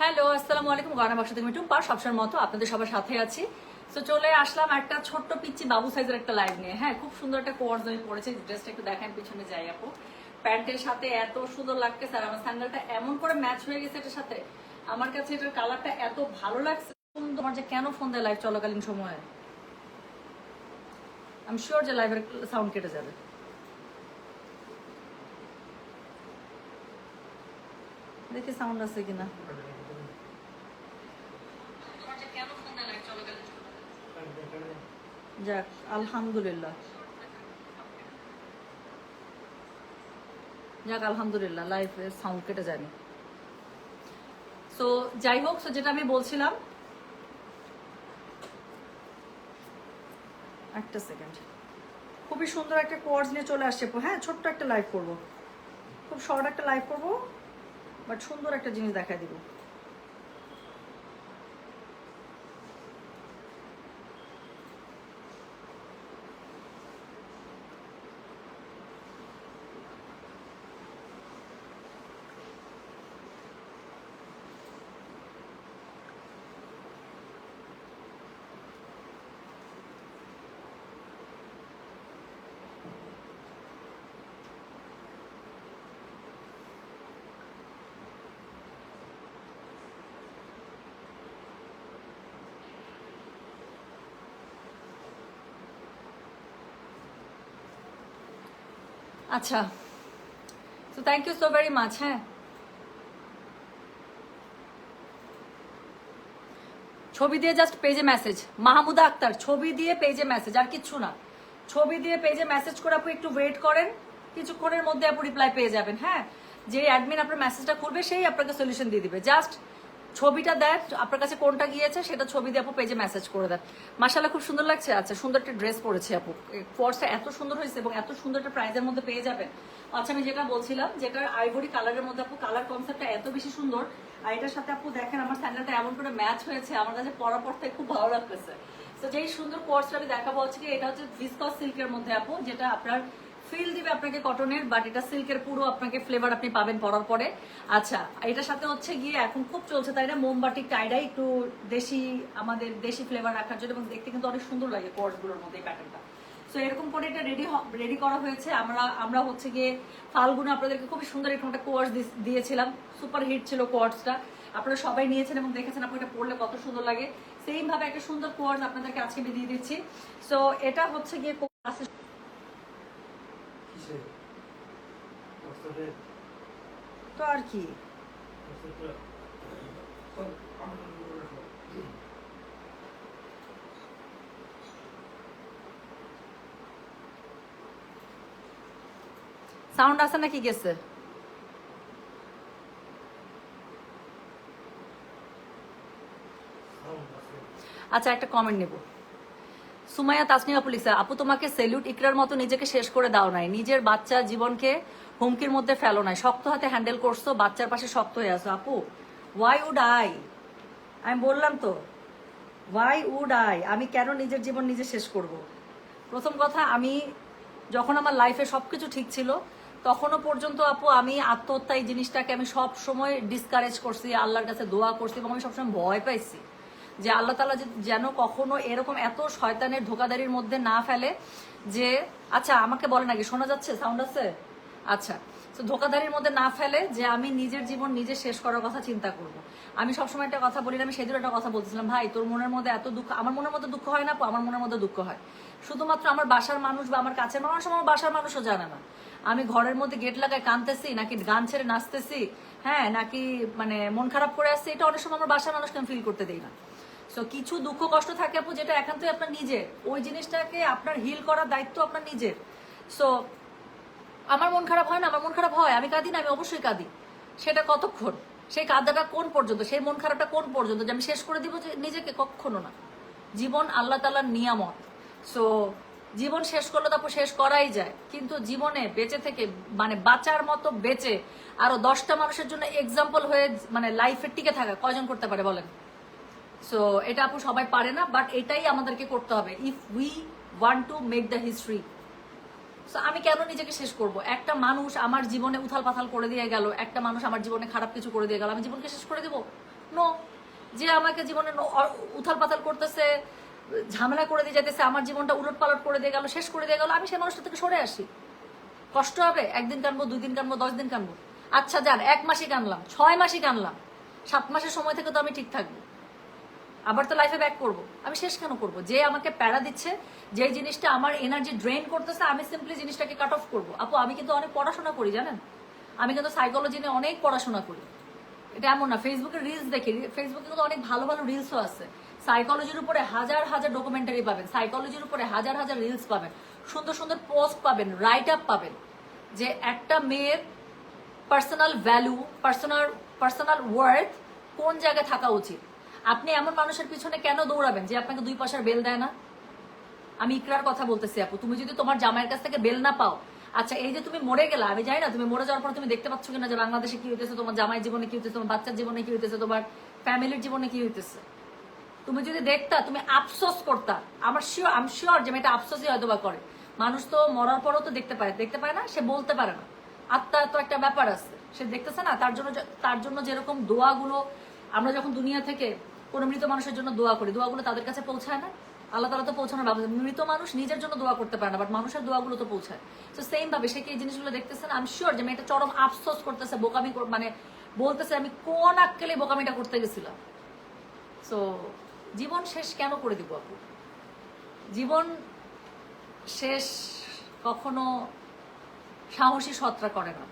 Hello, আসসালামু আলাইকুম। গয়না বাক্স থেকে টুম্পা সবসময়ের মতো আপনাদের সবার সাথে আছি। তো চলে আসলাম একটা ছোট্ট পিচ্চি বাবু সাইজের একটা লাইভ নিয়ে। হ্যাঁ, খুব সুন্দর একটা কোর্স আমি পড়েছি। ড্রেসটা একটু দেখেন, পিছনে যাই আপু। প্যান্টের সাথে এত সুন্দর লাগছে, আর আমার স্যান্ডেলটা এমন করে ম্যাচ হয়ে গেছে এটার সাথে। আমার কাছে এটার কালারটা এত ভালো লাগছে। তোমার যে কেন ফোন দেয় লাইভ চলাকালীন সময়ে, আমি শিওর যে লাইভের সাউন্ড কেটে যাবে। দেখি সাউন্ড আছে কিনা। যাক, আলহামদুলিল্লাহ। যাক আলহামদুলিল্লাহ, লাইফের সাউন্ড কেটে যায়নি। সো যাই হোক, সো যেটা আমি বলছিলাম, একটা সেকেন্ড। খুবই সুন্দর একটা কোর্স নিয়ে চলে আসছে। হ্যাঁ, ছোট্ট একটা লাইভ করবো, খুব শর্ট একটা লাইভ করবো, বাট সুন্দর একটা জিনিস দেখায় দিব। আচ্ছা, তো thank you so very much. হ্যাঁ, ছবি দিয়ে জাস্ট পেজে মেসেজ, মাহমুদা আক্তার, ছবি দিয়ে পেজে মেসেজ, আর কিচ্ছু না। ছবি দিয়ে পেজে মেসেজ করে আপু একটু ওয়েট করেন, কিছুক্ষণের মধ্যে আপু রিপ্লাই পেয়ে যাবেন। হ্যাঁ, যে অ্যাডমিন আপনার মেসেজটা করবে সেই আপনাকে সলিউশন দিয়ে দিবে। জাস্ট ছবিটা দেন, আপনার কাছে কোনটা গিয়েছে সেটা ছবি দিয়ে আপু পেজে মেসেজ করে দেন। মাশাআল্লাহ, খুব সুন্দর লাগছে। আচ্ছা, সুন্দর একটা ড্রেস পরেছে আপু, ফর্সটা এত সুন্দর হয়েছে এবং এত সুন্দর একটা প্রাইজের মধ্যে পেয়ে যাবেন। আচ্ছা, আমি যেটা বলছিলাম, যেটা আইভরি কালারের মধ্যে আপু, কালার কনসেপ্টটা এত বেশি সুন্দর। আর এটার সাথে আপু দেখেন আমার স্যান্ডেলটা এমন করে ম্যাচ হয়েছে, আমার কাছে পরার পর থেকে খুব ভালো লাগতেছে। তো যেই সুন্দর কোর্সটা আমি দেখাবো হচ্ছে কি, এটা হচ্ছে ভিসকস সিল্কের মধ্যে আপু, যেটা আপনার ফিল দিবে আপনাকে কটনের, বাট এটা সিল্কের পুরো আপনাকে ফ্লেভার আপনি পাবেন পরার পরে। আচ্ছা, এটার সাথে হচ্ছে গিয়ে এখন খুব চলছে তাই না, মোমবাটি টাইডাই একটু দেশি, আমাদের দেশি ফ্লেভার রাখার জন্য, এবং দেখতে কিন্তু অনেক সুন্দর লাগে কোর্সগুলোর মধ্যে এই প্যাটার্নটা। সো এরকম করে এটা রেডি করা হয়েছে। আমরা হচ্ছে গিয়ে ফাল্গুনে আপনাদেরকে খুবই সুন্দর এরকম একটা কোর্স দিয়েছিলাম, সুপার হিট ছিল কোর্সটা, আপনারা সবাই নিয়েছেন এবং দেখেছেন আপনি এটা পড়লে কত সুন্দর লাগে। সেম ভাবে একটা সুন্দর কোর্স আপনাদেরকে আজকে আমি দিয়ে দিচ্ছি। সো এটা হচ্ছে গিয়ে তো আর কি, সাউন্ড আছে নাকি গেছে? আচ্ছা, একটা কমেন্ট নেব। সুমাইয়া তাসনিম আপু লিখছে, আপু তোমাকে সেলুট, ইকরার মতো নিজেকে শেষ করে দাও নাই, নিজের বাচ্চা জীবনকে হুমকির মধ্যে ফেলো নাই, শক্ত হাতে হ্যান্ডেল করছো, বাচ্চার পাশে শক্ত হয়ে আসো। আপু, ওয়াই উড আই, আমি বললাম তো, ওয়াই উড আই, আমি কেন নিজের জীবন নিজে শেষ করব? প্রথম কথা, আমি যখন আমার লাইফে সবকিছু ঠিক ছিল তখনও পর্যন্ত আপু আমি আত্মহত্যা এই জিনিসটাকে আমি সব সময় ডিসকারেজ করছি, আল্লাহর কাছে দোয়া করছি, এবং আমি সবসময় ভয় পাইছি যে আল্লাহ তাআলা যেন কখনো এরকম এত শয়তানের ধোকাদারির মধ্যে না ফেলে। যে আচ্ছা, আমাকে বলে নাকি শোনা যাচ্ছে, সাউন্ড আছে? আচ্ছা, তো ধোকাদারির মধ্যে না ফেলে যে আমি নিজের জীবন নিজে শেষ করার কথা চিন্তা করব। আমি সবসময় একটা কথা বলি, আমি সেদিন একটা কথা বলছিলাম, ভাই তোর মনের মধ্যে এত দুঃখ, আমার মনের মধ্যে দুঃখ হয় না, আমার মনের মধ্যে দুঃখ হয় শুধুমাত্র আমার বাসার মানুষ বা আমার কাছের মানুষ, আমার বাসার মানুষও জানে না আমি ঘরের মধ্যে গেট লাগায় কাঁদতেছি নাকি গান ছেড়ে নাচতেছি, হ্যাঁ, নাকি মানে মন খারাপ করে আসছে, এটা অনেক সময় আমার বাসার মানুষকে আমি ফিল করতে দিই না। সো কিছু দুঃখ কষ্ট থাকে আপু, যেটা একান্তই আপনার নিজের, ওই জিনিসটাকে আপনার হিল করার দায়িত্ব আপনার নিজের। সো আমার মন খারাপ হয় না, আমার মন খারাপ হয়, আমি কাঁদি না, আমি অবশ্যই কাঁদি। সেটা কতক্ষণ, সেই কাঁদাটা কোন পর্যন্ত, সেই মন খারাপটা কোন পর্যন্ত যে আমি শেষ করে দিব যে নিজেকে, কখনো না। জীবন আল্লাহ তাআলার নিয়ামত। সো জীবন শেষ করলে তারপর শেষ করাই যায়, কিন্তু জীবনে বেঁচে থেকে মানে বাঁচার মতো বেঁচে আরো 10টা মানুষের জন্য এক্সাম্পল হয়ে মানে লাইফে টিকে থাকা কয়জন করতে পারে বলেন? সো এটা আপু সবাই পারে না, বাট এটাই আমাদেরকে করতে হবে if we want to make the history. So আমি কেন নিজেকে শেষ করব? একটা মানুষ আমার জীবনে উথাল পাথাল করে দিয়ে গেল, একটা মানুষ আমার জীবনে খারাপ কিছু করে দিয়ে গেল, আমি জীবনকে শেষ করে দেবো? নো। যে আমাকে জীবনে উথাল পাতাল করতেছে, ঝামেলা করে দিয়ে যেতেছে, আমার জীবনটা উলট পালট করে দিয়ে গেল, শেষ করে দিয়ে গেল, আমি সেই মানুষটা থেকে সরে আসি। কষ্ট হবে, 1 দিন কানবো, 2 দিন কানবো, 10 দিন কানবো, আচ্ছা যান 1 মাসই কানলাম, 6 মাসই কানলাম, 7 মাসের সময় থেকে তো আমি ঠিক থাকবো, আবার তো লাইফে ব্যাক করবো। আমি শেষ কেন করবো? যে আমাকে প্যারা দিচ্ছে, যে জিনিসটা আমার এনার্জি ড্রেন করতেছে, আমি সিম্পলি জিনিসটাকে কাট অফ করবো। আপু আমি কিন্তু অনেক পড়াশোনা করি জানেন, আমি কিন্তু সাইকোলজি নিয়ে অনেক পড়াশোনা করি। এটা এমন না, ফেসবুকের রিলস দেখি, ফেসবুকে কিন্তু অনেক ভালো ভালো রিলসও আছে। সাইকোলজির উপরে হাজার হাজার ডকুমেন্টারি পাবেন, সাইকোলজির উপরে হাজার হাজার রিলস পাবেন, সুন্দর সুন্দর পোস্ট পাবেন, রাইট আপ পাবেন, যে একটা মেয়ের পার্সোনাল ভ্যালু, পার্সোনাল ওয়ার্থ কোন জায়গায় থাকা উচিত। আপনি এমন মানুষের পিছনে কেন দৌড়াবেন যে আপনাকে 2 পয়সার বেল দেয় না? আমি ইকরার কথা বলতেছি আপু, তুমি যদি তোমার জামাইয়ের কাছ থেকে বেল না পাও, আচ্ছা এই যে তুমি মরে গেলা, আমি জানি না তুমি মরে যাওয়ার পর তুমি দেখতে পাচ্ছ কিনা যে বাংলাদেশে কি হইতেছে, তোমার জামাইয়ের জীবনে কি হইতেছে, তোমার বাচ্চার জীবনে কি হইতেছে, তোমার ফ্যামিলির জীবনে কি হইতেছে। তুমি যদি দেখতা, তুমি আফসোস করতা। আমি শিওর যে মেয়েটা আফসোসই হয়তো বা করে। মানুষ তো মরার পরও তো দেখতে পায় না, সে বলতে পারে না, আত্মার তো একটা ব্যাপার আছে, সে দেখতেছে না। তার জন্য যেরকম দোয়াগুলো আমরা যখন দুনিয়া থেকে কোনো মৃত মানুষের জন্য দোয়া করি, দোয়াগুলো তাদের কাছে পৌঁছায় না, আল্লাহ তাআলা তো পৌঁছানোর ব্যবস্থা। মৃত মানুষ নিজের জন্য দোয়া করতে পারে না, বাট মানুষের দোয়াগুলো তো পৌঁছায়। তো সেম ভাবে সে কি এই জিনিসগুলো দেখতেছে না? আমি শিওর যে মেয়েটা চরম আফসোস করতেছে, বোকামি মানে বলতেছে আমি কোন আক্কেলে বোকামিটা করতে গেছিলাম। সো জীবন শেষ কেন করে দিব আপু? জীবন শেষ কখনো সাহসী সৎরা করে না,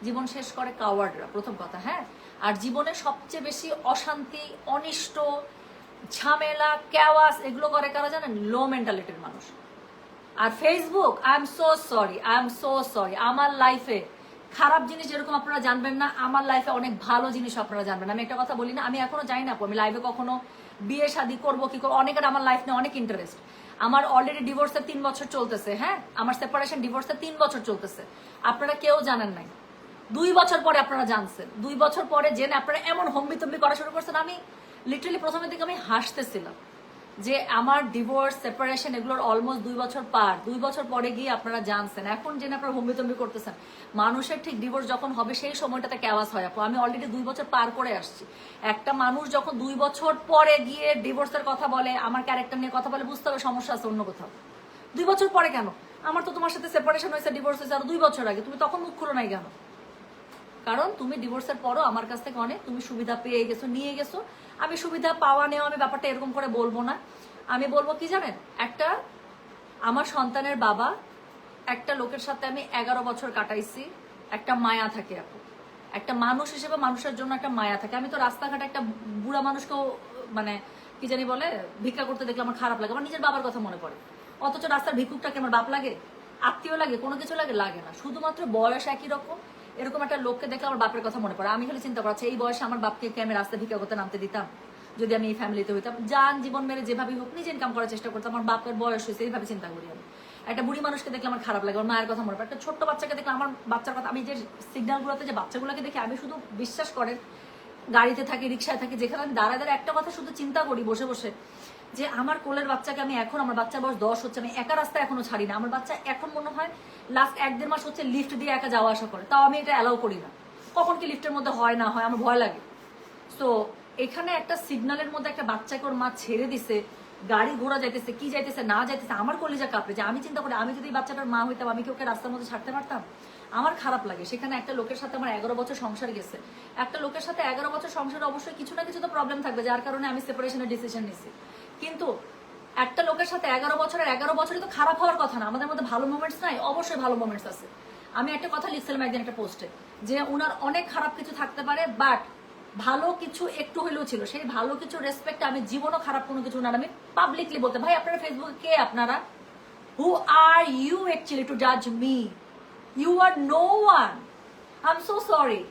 জীবন শেষ করে কাওয়ার্ডরা, প্রথম কথা। হ্যাঁ, আর জীবনে সবচেয়ে বেশি অশান্তি, অনিষ্ট, ঝামেলা, ক্যাওয়াস এগুলো করে কারা জানেন? লো মেন্টালিটির মানুষ। আর Facebook, I am so sorry, আমার লাইফে খারাপ জিনিস যেরকম আপনারা জানবেন না, আমার লাইফে অনেক ভালো জিনিস আপনারা জানবেন। আমি একটা কথা বলি না, আমি এখনো জানি না আমি লাইফে কখনো বিয়ে শাদী করবো কি করবো, অনেকের আমার লাইফ নিয়ে অনেক ইন্টারেস্ট। আমার অলরেডি ডিভোর্সের 3 বছর চলতেছে। হ্যাঁ, আমার সেপারেশন ডিভোর্সের 3 বছর চলতেছে, আপনারা কেউ জানেন নাই। 2 বছর পরে আপনারা জানছেন, 2 বছর পরে জেনে আপনারা এমন হম্বিতম্বি করা শুরু করছেন। আমি লিটারালি প্রথমের দিকে আমি হাসতেছিলাম যে আমার ডিভোর্স, সেপারেশন এগুলোর অলমোস্ট 2 বছর পার, 2 বছর পরে গিয়ে আপনারা জানছেন। এখন জেনে আপনারা হম্বিতম্বি করতেছেন। মানুষের ঠিক ডিভোর্স যখন হবে সেই সময়টাতে ক্যাওয়াস হয় আপু। আমি অলরেডি 2 বছর পার করে আসছি। একটা মানুষ যখন 2 বছর পরে গিয়ে ডিভোর্সের কথা বলে, আমার ক্যারেক্টার নিয়ে কথা বলে, বুঝতে হবে সমস্যা আছে অন্য কোথাও। 2 বছর পরে কেন? আমার তো তোমার সাথে সেপারেশন হয়েছে, ডিভোর্স হয়েছে আর 2 বছর আগে, তুমি তখন মুখ খুলো নাই কেন? কারণ তুমি ডিভোর্সের পরও আমার কাছ থেকে অনেক তুমি সুবিধা পেয়ে গেছো, নিয়ে গেছো। আমি সুবিধা পাওয়া নেওয়া আমি ব্যাপারটা এরকম করে বলবো না। আমি বলবো কি জানেন, একটা আমার সন্তানের বাবা, একটা লোকের সাথে আমি 11 বছর কাটাইছি, একটা মায়া থাকে আপু। একটা মানুষ হিসেবে মানুষের জন্য একটা মায়া থাকে। আমি তো রাস্তাঘাটে একটা বুড়া মানুষকেও মানে কি জানি বলে ভিক্ষা করতে দেখলে আমার খারাপ লাগে, আমার নিজের বাবার কথা মনে পড়ে। অথচ রাস্তার ভিক্ষুকটাকে আমার বাপ লাগে, আত্মীয় লাগে, কোনো কিছু লাগে না। শুধুমাত্র বয়স একই রকম, এরকম একটা লোককে দেখলে আমার বাপের কথা মনে পড়ে। আমি খালি চিন্তা করছি এই বয়সে আমার বাপকে আমি রাস্তায় ভিক্ষা করতে নামতে দিতাম যদি আমি এই ফ্যামিলিতে হইতাম। যান জীবন মেরে যেভাবে হোক নিজে ইনকাম করার চেষ্টা করতাম। আমার বাপের বয়স হয়েছে, এইভাবে চিন্তা করি আমি। একটা বুড়ি মানুষকে দেখলে আমার খারাপ লাগে, আমার মায়ের কথা মনে পড়ে। একটা ছোট্ট বাচ্চাকে দেখলে আমার বাচ্চার কথা, আমি যে সিগন্যালগুলোতে যে বাচ্চাগুলোকে দেখি, আমি শুধু বিশ্বাস করেন গাড়িতে থাকি, রিক্সায় থাকি, যেখানে আমি দাঁড়ায় একটা কথা শুধু চিন্তা করি বসে বসে, যে আমার কোলের বাচ্চাকে আমি এখন, আমার বাচ্চার বয়স 10 হচ্ছে, আমি একা রাস্তায় এখনো ছাড়ি না। আমার বাচ্চা এখন মনে হয় লাস্ট 1-1.5 মাস হচ্ছে লিফট দিয়ে একা যাওয়া আসা করে, তাও আমি এটা অ্যালাউ করি না। কখন কি লিফটের মধ্যে হয় না হয় আমার ভয় লাগে। তো এখানে একটা সিগন্যালের মধ্যে একটা বাচ্চাকে ওর মা ছেড়ে দিছে, গাড়ি ঘোড়া যাইতেছে, কি যাইতেছে না যাইতেছে, আমার কলিজা কাঁপে। যে আমি চিন্তা করি আমি যদি বাচ্চাটার মা হইতাম, আমি কি ওকে রাস্তার মধ্যে ছাড়তে পারতাম? আমার খারাপ লাগে। সেখানে একটা লোকের সাথে আমার 11 বছর সংসার গেছে। একটা লোকের সাথে 11 বছর সংসারে অবশ্যই কিছু না কিছু তো প্রবলেম থাকবে, যার কারণে আমি সেপারেশনের ডিসিশন নিচ্ছি। কিন্তু একটা লোকের সাথে 11 বছরের 11 বছরই তো খারাপ হওয়ার কথা না। আমাদের মধ্যে ভালো মোমেন্টস নাই? অবশ্যই ভালো মোমেন্টস আছে। আমি একটা কথা লিখছিলাম একদিন একটা পোস্টে, যে উনার অনেক খারাপ কিছু থাকতে পারে, বাট ভালো কিছু একটু হইলেও ছিল। সেই ভালো কিছু রেসপেক্ট আমি জীবনও খারাপ কোনো কিছু না আমি পাবলিকলি বলতে। ভাই আপনারা ফেসবুকে কে আপনারা? Who are you actually to জাজ me? You are no one. I am so sorry.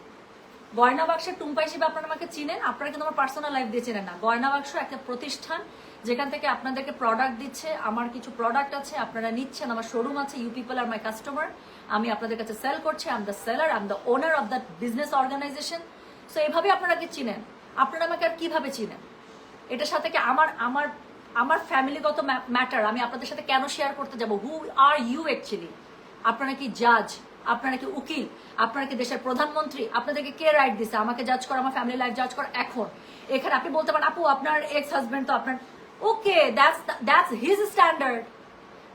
গয়না বাক্সের টুম্পা হিসেবে আপনারা আমাকে চিনেন, আপনারা কিন্তু আমার পার্সোনাল লাইফ দিয়ে চেনেন না। গয়না বাক্স একটা প্রতিষ্ঠান যেখান থেকে আপনাদেরকে প্রোডাক্ট দিচ্ছে। আমার কিছু প্রোডাক্ট আছে, আপনারা নিচ্ছেন, আমার শোরুম আছে, you people are my customer. আমি আপনাদের কাছে সেল করছি, I am the seller, I am the owner of that business organisation. So এইভাবে আপনারা কি চিনেন? আপনারা আমাকে আর কিভাবে চিনেন? এটার সাথে কি আমার ফ্যামিলিগত ম্যাটার আমি আপনাদের সাথে কেন শেয়ার করতে যাব? হু আর ইউ অ্যাকচুয়ালি? আপনারা কি জাজ? আপনারা কি উকিল, আপনারা কি দেশের প্রধানমন্ত্রী, আপনাদেরকে কে রাইট দিছে আমাকে জাজ করা, আমার ফ্যামিলি লাইফ জাজ করা? এখন এখানে আপনি বলতে পারেন আপু আপনার এক্স হাজবেন্ড তো আপনার, ওকে দ্যাটস হিজ স্ট্যান্ডার্ড,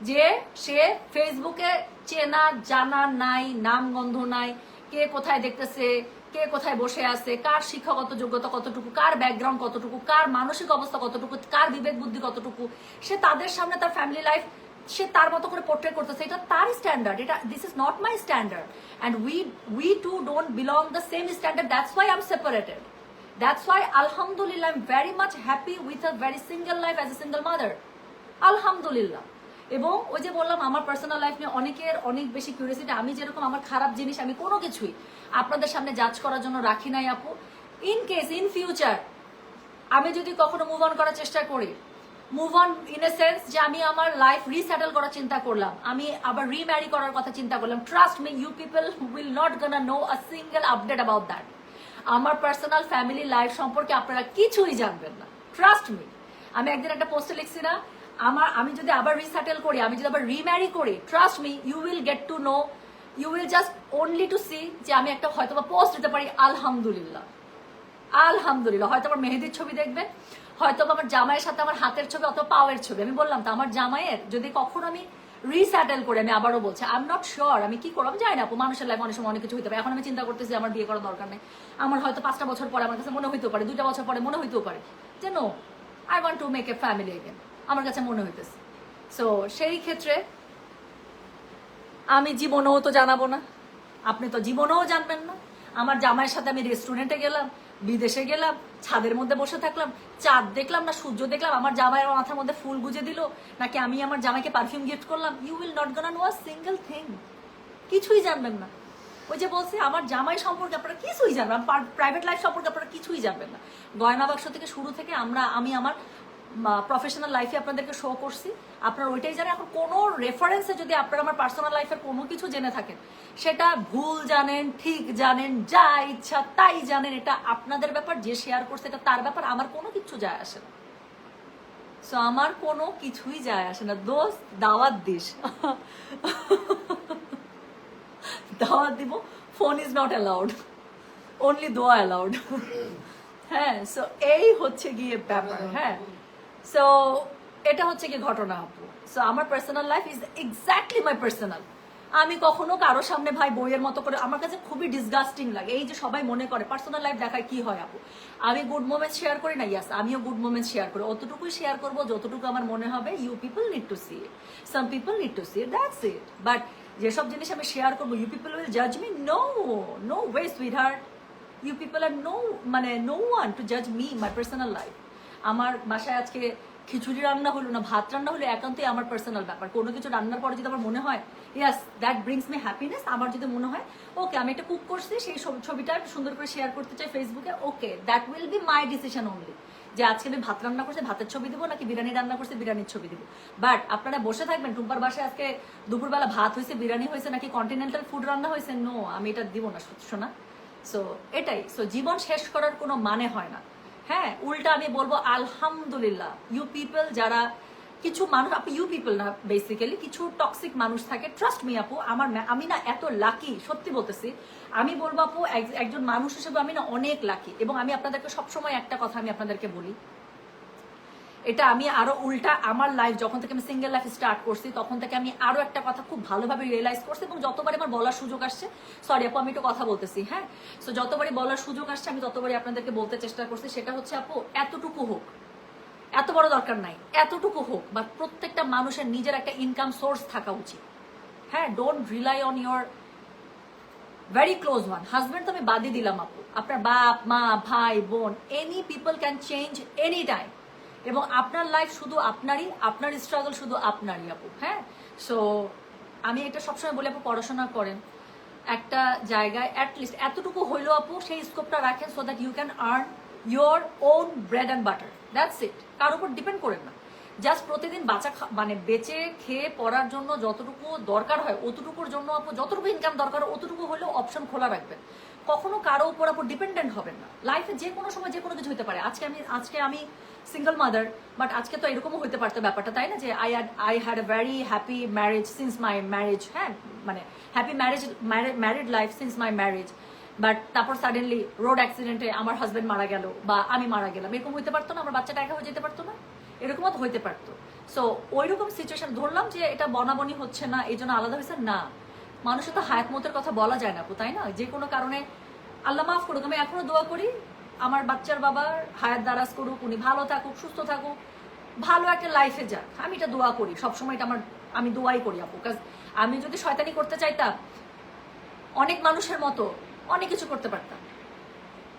যে সে ফেসবুকে চেনা জানা নাই, নাম গন্ধ নাই, কে কোথায় দেখতেছে, কে কোথায় বসে আছে, কার শিক্ষাগত যোগ্যতা কতটুকু, কার ব্যাকগ্রাউন্ড কতটুকু, কার মানসিক অবস্থা কতটুকু, কার বিবেক বুদ্ধি কতটুকু, সে তাদের সামনে তার ফ্যামিলি লাইফ সে তার মতো করে পোর্ট্রেট করতেছে, এটা তার স্ট্যান্ডার্ড, এটা this is not my standard, and we two don't belong the same standard, that's why I am separated, that's why আলহামদুলিল্লাহ I am very much happy with a very single life as a single mother, আলহামদুলিল্লাহ। এবং ওই যে বললাম আমার personal life নিয়ে অনেকের অনেক বেশি কিউরিয়াসিটি, আমি যেরকম আমার খারাপ জিনিস আমি কোনো কিছুই আপনাদের সামনে জাজ করার জন্য রাখি নাই আপু। ইন কেস ইন ফিউচার আমি যদি কখনো মুভ অন করার চেষ্টা করি, move on in a sense যে আমি আমার লাইফ রিসেটেল করার চিন্তা করলাম, আমি আবার রিম্যারি করার কথা চিন্তা করলাম, trust me you people will not gonna know a single update about that. আমার পার্সোনাল ফ্যামিলি লাইফ সম্পর্কে আপনারা কিছুই জানবেন না, ট্রাস্ট মি। আমি একদিন একটা পোস্টে লিখছি না, আমি যদি আবার রিসেটেল করি, আমি যদি আবার রিম্যারি করি, trust me you will get to know, you will just only to see যে আমি একটা হয়তো বা পোস্ট দিতে পারি আলহামদুলিল্লাহ, আলহামদুলিল্লাহ। হয়তো আমার মেহেদির ছবি দেখবেন, হয়তো আমার জামাইয়ের সাথে আমার হাতের ছবি অথবা পাওয়ের ছবি। আমি বললাম তো আমার জামাইয়ের যদি কখনো আমি রিসেটেল করে, আমি আবারও বলছি আই এম নট শিওর আমি কি করবো, জানি না আপু, মানুষের লাইফ অনেক সময় অনেক কিছু হইতে পারে। এখন আমি চিন্তা করতেছি আমার বিয়ে করার দরকার নেই, আমার হয়তো 5টা বছর পরে আমার কাছে মনে হইতেও পারে, 2টা বছর পরে মনে হইতেও পারে যে no I want to make a family again, আমার কাছে মনে হইতেছে। সো সেই ক্ষেত্রে আমি জীবনেও তো জানাবো না, আপনি তো জীবনেও জানবেন না। আমার জামাইয়ের সাথে আমি রেস্টুরেন্টে গেলাম, বিদেশে গেলাম, ছাদের মধ্যে বসে থাকলাম, চাঁদ দেখলাম না সূর্য দেখলাম, আমার জামাইয়ের মাথার মধ্যে ফুল গুজে দিল, নাকি আমি আমার জামাইকে পারফিউম গিফট করলাম, you will not gonna know a single thing, কিছুই জানবেন না। ওই যে বলছি আমার জামাই সম্পর্কে আপনারা কিছুই জানবেন, প্রাইভেট লাইফ সম্পর্কে আপনারা কিছুই জানবেন না। গয়না বাক্স থেকে শুরু থেকে আমি আমার প্রফেশনাল লাইফে আপনাদেরকে শো করছি, আপনারা ওইটাই জানেন। এখন কোনো রেফারেন্সে যদি আপনারা আমার পার্সোনাল লাইফের কোনো কিছু জেনে থাকেন, সেটা ভুল জানেন, ঠিক জানেন, যা ইচ্ছা তাই জানেন, এটা আপনাদের ব্যাপার, যে শেয়ার করছে এটা তার ব্যাপার, আমার কোনো কিছু যায় আসে না। সো আমার কোনো কিছুই যায় আসে না। দোস্ত দাওয়াত দিস, দাওয়াত দিব, phone is not allowed, only দোয়া অ্যালাউড। হ্যাঁ, সো এই হচ্ছে গিয়ে ব্যাপার। হ্যাঁ, সো এটা হচ্ছে কি ঘটনা আপু। সো আমার personal life is exactly my personal. আমি কখনো কারো সামনে ভাই বইয়ের মতো করে, আমার কাছে খুবই ডিসগাস্টিং লাগে এই যে সবাই মনে করে পার্সোনাল লাইফ দেখায় কি হয় আপু। আমি গুড মোমেন্টস শেয়ার করি না, ইয়াস আমিও গুড মোমেন্টস শেয়ার করি, অতটুকুই শেয়ার করবো যতটুকু আমার মনে হবে you people need to C it, some people need to C it, that's it. But যেসব জিনিস আমি শেয়ার করবো ইউ পিপল উইল জাজ me, no no way sweetheart, you people R no one two জাজ মি মাই পার্সোনাল লাইফ। আমার বাসায় আজকে খিচুড়ি রান্না হলো না ভাত রান্না হলো একান্তই আমার পার্সোনাল ব্যাপার। কোনো কিছু রান্নার পরে যদি আমার মনে হয় ইয়াস দ্যাট ব্রিংস মি হ্যাপিনেস, আমার যদি মনে হয় ওকে আমি একটা কুক করছি, সেই ছবিটা সুন্দর করে শেয়ার করতে চাই ফেসবুকে, okay that will be my decision only, যে আজকে আমি ভাত রান্না করছি ভাতের ছবি দিব, নাকি বিরিয়ানি রান্না করছি বিরিয়ানির ছবি দিব। বাট আপনারা বসে থাকবেন টুম্পার বাসায় আজকে দুপুরবেলা ভাত হয়েছে, বিরিয়ানি হয়েছে, নাকি কন্টিনেন্টাল ফুড রান্না হয়েছে, নো আমি এটা দিব না শোনা। সো এটাই, সো জীবন শেষ করার কোনো মানে হয় না। হ্যাঁ, উল্টা আমি বলবো আলহামদুলিল্লাহ ইউ পিপল, যারা কিছু মানুষ, আপু ইউ পিপল না বেসিক্যালি কিছু টক্সিক মানুষ থাকে, ট্রাস্ট মি আপু, আমি না এত লাকি, সত্যি বলতেছি, আমি বলবো আপু একজন মানুষ হিসেবে আমি না অনেক লাকি। এবং আমি আপনাদেরকে সবসময় একটা কথা আমি আপনাদেরকে বলি, এটা আমি আরো উল্টা আমার লাইফ যখন থেকে আমি সিঙ্গেল লাইফ স্টার্ট করছি তখন থেকে আমি আরো একটা কথা খুব ভালোভাবে রিয়েলাইজ করছি, এবং যতবারই আমার বলার সুযোগ আসছে, সরি আপু আমি একটু কথা বলতেছি, হ্যাঁ, সো যতবারই বলার সুযোগ আসছে আমি ততবারই আপনাদেরকে বলতে চেষ্টা করছি, সেটা হচ্ছে আপু এতটুকু হোক, এত বড় দরকার নাই, এতটুকু হোক, বা প্রত্যেকটা মানুষের নিজের একটা ইনকাম সোর্স থাকা উচিত। হ্যাঁ, don't rely on your very close one. Husband তো আমি বাদই দিলাম আপু, আপনার বাপ মা ভাই বোন any people can change any time, এবং আপনার লাইফ শুধু আপনারই, আপনার স্ট্রাগল শুধু আপনারই আপু। হ্যাঁ, সো আমি এটা সবসময় বলি আপু পড়াশোনা করেন একটা জায়গায়, অ্যাটলিস্ট এতটুকু হইলেও আপু সেই স্কোপটা রাখেন, so that you can earn your own bread and butter, that's it. কার উপর ডিপেন্ড করেন না, জাস্ট প্রতিদিন মানে বেঁচে খেয়ে পড়ার জন্য যতটুকু দরকার হয় অতটুকুর জন্য আপু যতটুকু ইনকাম দরকার অতটুকু হলেও অপশন খোলা রাখবেন। কখনো কারো উপর আপু ডিপেন্ডেন্ট হবেন না। লাইফে যে কোনো সময় যে কোনো কিছু হতে পারে। আজকে আমি সিঙ্গল মাদার, বাট আজকে তো এরকমও হতে পারতো ব্যাপারটা, তাই না, যে I had a very happy marriage since my marriage, হ্যাঁ, মানে happy married life since my marriage, but তারপর সাডেনলি রোড অ্যাক্সিডেন্টে আমার হাজবেন্ড মারা গেল বা আমি মারা গেলাম, এরকম হইতে পারতো না? আমার বাচ্চাটা একা হয়ে যেতে পারতো না? এরকমও তো হইতে পারতো। সো ওইরকম সিচুয়েশন ধরলাম যে এটা বনাবনি হচ্ছে না এই জন্য আলাদা হয়েছে না। মানুষের তো হায়াত মতের কথা বলা যায় না আপু, তাই না? যে কোনো কারণে আল্লাহ মাফ করুক, আমি এখনো দোয়া করি আমার বাচ্চার বাবার হায়াত দারাজ করুক, উনি ভালো থাকুক, সুস্থ থাকুক, ভালো একটা লাইফে যাক। আমি এটা দোয়া করি সবসময়, এটা আমি দোয়াই করি আপু। কাজ আমি যদি শয়তানি করতে চাইতাম অনেক মানুষের মতো অনেক কিছু করতে পারতাম,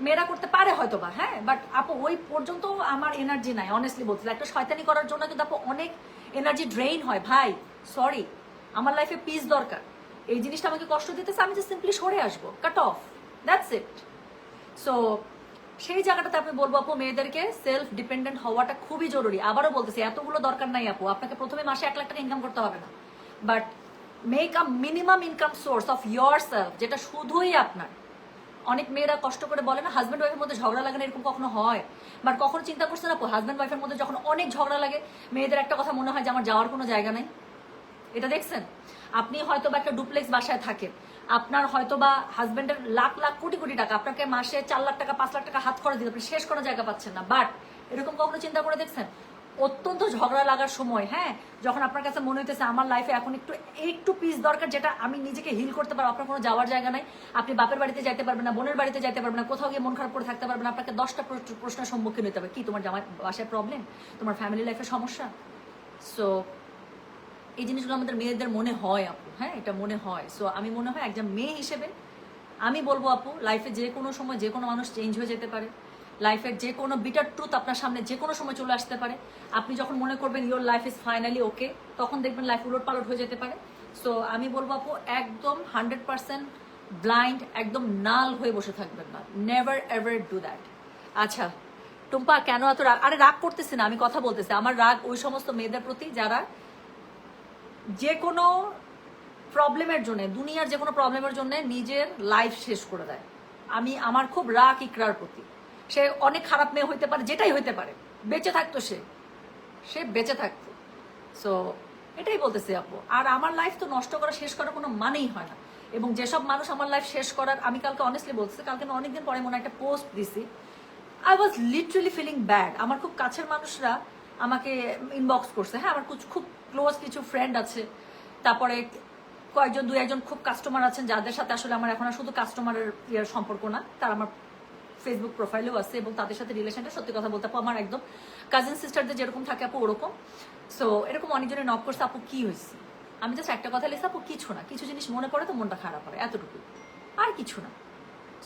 মেয়েরা করতে পারে হয়তো বা, হ্যাঁ, বাট আপু ওই পর্যন্ত আমার এনার্জি নাই। অনেস্টলি বলতে একটা শয়তানি করার জন্য কিন্তু আপু অনেক এনার্জি ড্রেইন হয় ভাই। সরি, আমার লাইফে পিস দরকার। এই জিনিসটা আমাকে কষ্ট দিতেছে, আমি জাস্ট সিম্পলি সরে আসবো, cut off, that's it. So সেই জায়গাটাতে আপনি বলবো আপু মেয়েদেরকে সেলফ ডিপেন্ডেন্ট হওয়াটা খুবই জরুরি। আবারও বলতেছি এতগুলো দরকার নাই আপু, আপনাকে প্রথমে মাসে 1 লাখ টাকা ইনকাম করতে হবে না, but make a minimum income source of your self, যেটা শুধুই আপনার। অনেক মেয়েরা কষ্ট করে বলে না হাজব্যান্ড ওয়াইফের মধ্যে ঝগড়া লাগে না, এরকম কখনো হয়? বাট কখনো চিন্তা করছে না হাজব্যান্ড ওয়াইফের মধ্যে যখন অনেক ঝগড়া লাগে মেয়েদের একটা কথা মনে হয় যে আমার যাওয়ার কোনো জায়গা নেই? এটা দেখছেন? আপনি হয়তো বা একটা ডুপ্লেক্স বাসায় থাকেন, আপনার হয়তো বা হাজব্যান্ডের লাখ লাখ কোটি কোটি টাকা, আপনাকে মাসে 4 লাখ টাকা 5 লাখ টাকা হাত খরচ দিতে, আপনি শেষ করার জায়গা পাচ্ছেন না। বাট এরকম কখনো চিন্তা করে দেখছেন অত্যন্ত ঝগড়া লাগার সময়, হ্যাঁ, যখন আপনার কাছে মনে হইতেছে আমার লাইফে এখন একটু পিস দরকার, যেটা আমি নিজেকে হিল করতে পারবো, আপনার কোনো যাওয়ার জায়গা নাই, আপনি বাপের বাড়িতে যাইতে পারবেন না, বোনের বাড়িতে যাইতে পারবেন না, কোথাও গিয়ে মন খারাপ করে থাকতে পারবেন না, আপনাকে 10টা প্রশ্নের সম্মুখীন হতে হবে। কি তোমার বাসায় প্রবলেম, তোমার ফ্যামিলি লাইফে সমস্যা? সো এই জিনিসগুলো আমাদের মেয়েদের মনে হয় আপু, হ্যাঁ, এটা মনে হয়। সো আমি মনে হয় একজন মেয়ে হিসেবে আমি বলবো আপু লাইফে যে কোনো সময় যে কোনো মানুষ চেঞ্জ হয়ে যেতে পারে, লাইফের যে কোনো বিটার ট্রুথ আপনার সামনে যে কোনো সময় চলে আসতে পারে। আপনি যখন মনে করবেন ইয়োর লাইফ ইজ ফাইনালি ওকে, তখন দেখবেন লাইফ উলট পালট হয়ে যেতে পারে। সো আমি বলবো আপু একদম 100% ব্লাইন্ড, একদম নাল হয়ে বসে থাকবেন না, নেভার এভার ডু দ্যাট। আচ্ছা টুম্পা কেন এত রাগ? আরে রাগ করতেছি না, আমি কথা বলতেছি। আমার রাগ ওই সমস্ত মেয়েদের প্রতি যারা যে কোনো প্রবলেমের জন্য, দুনিয়ার যে কোনো প্রবলেমের জন্য নিজের লাইফ শেষ করে দেয়। আমার খুব রাগ ইকরার প্রতি। সে অনেক খারাপ মেয়ে হইতে পারে, যেটাই হইতে পারে, বেঁচে থাকতো সে বেঁচে থাকতো। সো এটাই বলতেছি আপু। আর আমার লাইফ তো নষ্ট করা, শেষ করার কোনো মানেই হয় না। এবং যেসব মানুষ আমার লাইফ শেষ করার, আমি কালকে অনেস্টলি বলতেছি, কালকে অনেকদিন পরে মনে একটা পোস্ট দিছি, I was literally feeling bad. আমার খুব কাছের মানুষরা আমাকে ইনবক্স করছে, হ্যাঁ, আমার খুব ক্লোজ কিছু ফ্রেন্ড আছে, তারপরে দুই একজন খুব কাস্টমার আছেন যাদের সাথে আসলে আমার এখন আর শুধু কাস্টমারের সম্পর্ক না, তার আমার ফেসবুক প্রোফাইলেও আছে, এবং তাদের সাথে রিলেশনটা সত্যি কথা বলতে আপু আমার একদম কাজিন সিস্টারদের যেরকম থাকে আপু ওরকম। সো এরকম অনেকজনের নক করছে, আপু কি হয়েছে? আমি জাস্ট একটা কথা লিখছি, আপু কিছু না, কিছু জিনিস মনে পড়ে তো মনটা খারাপ হয়, এতটুকু, আর কিছু না।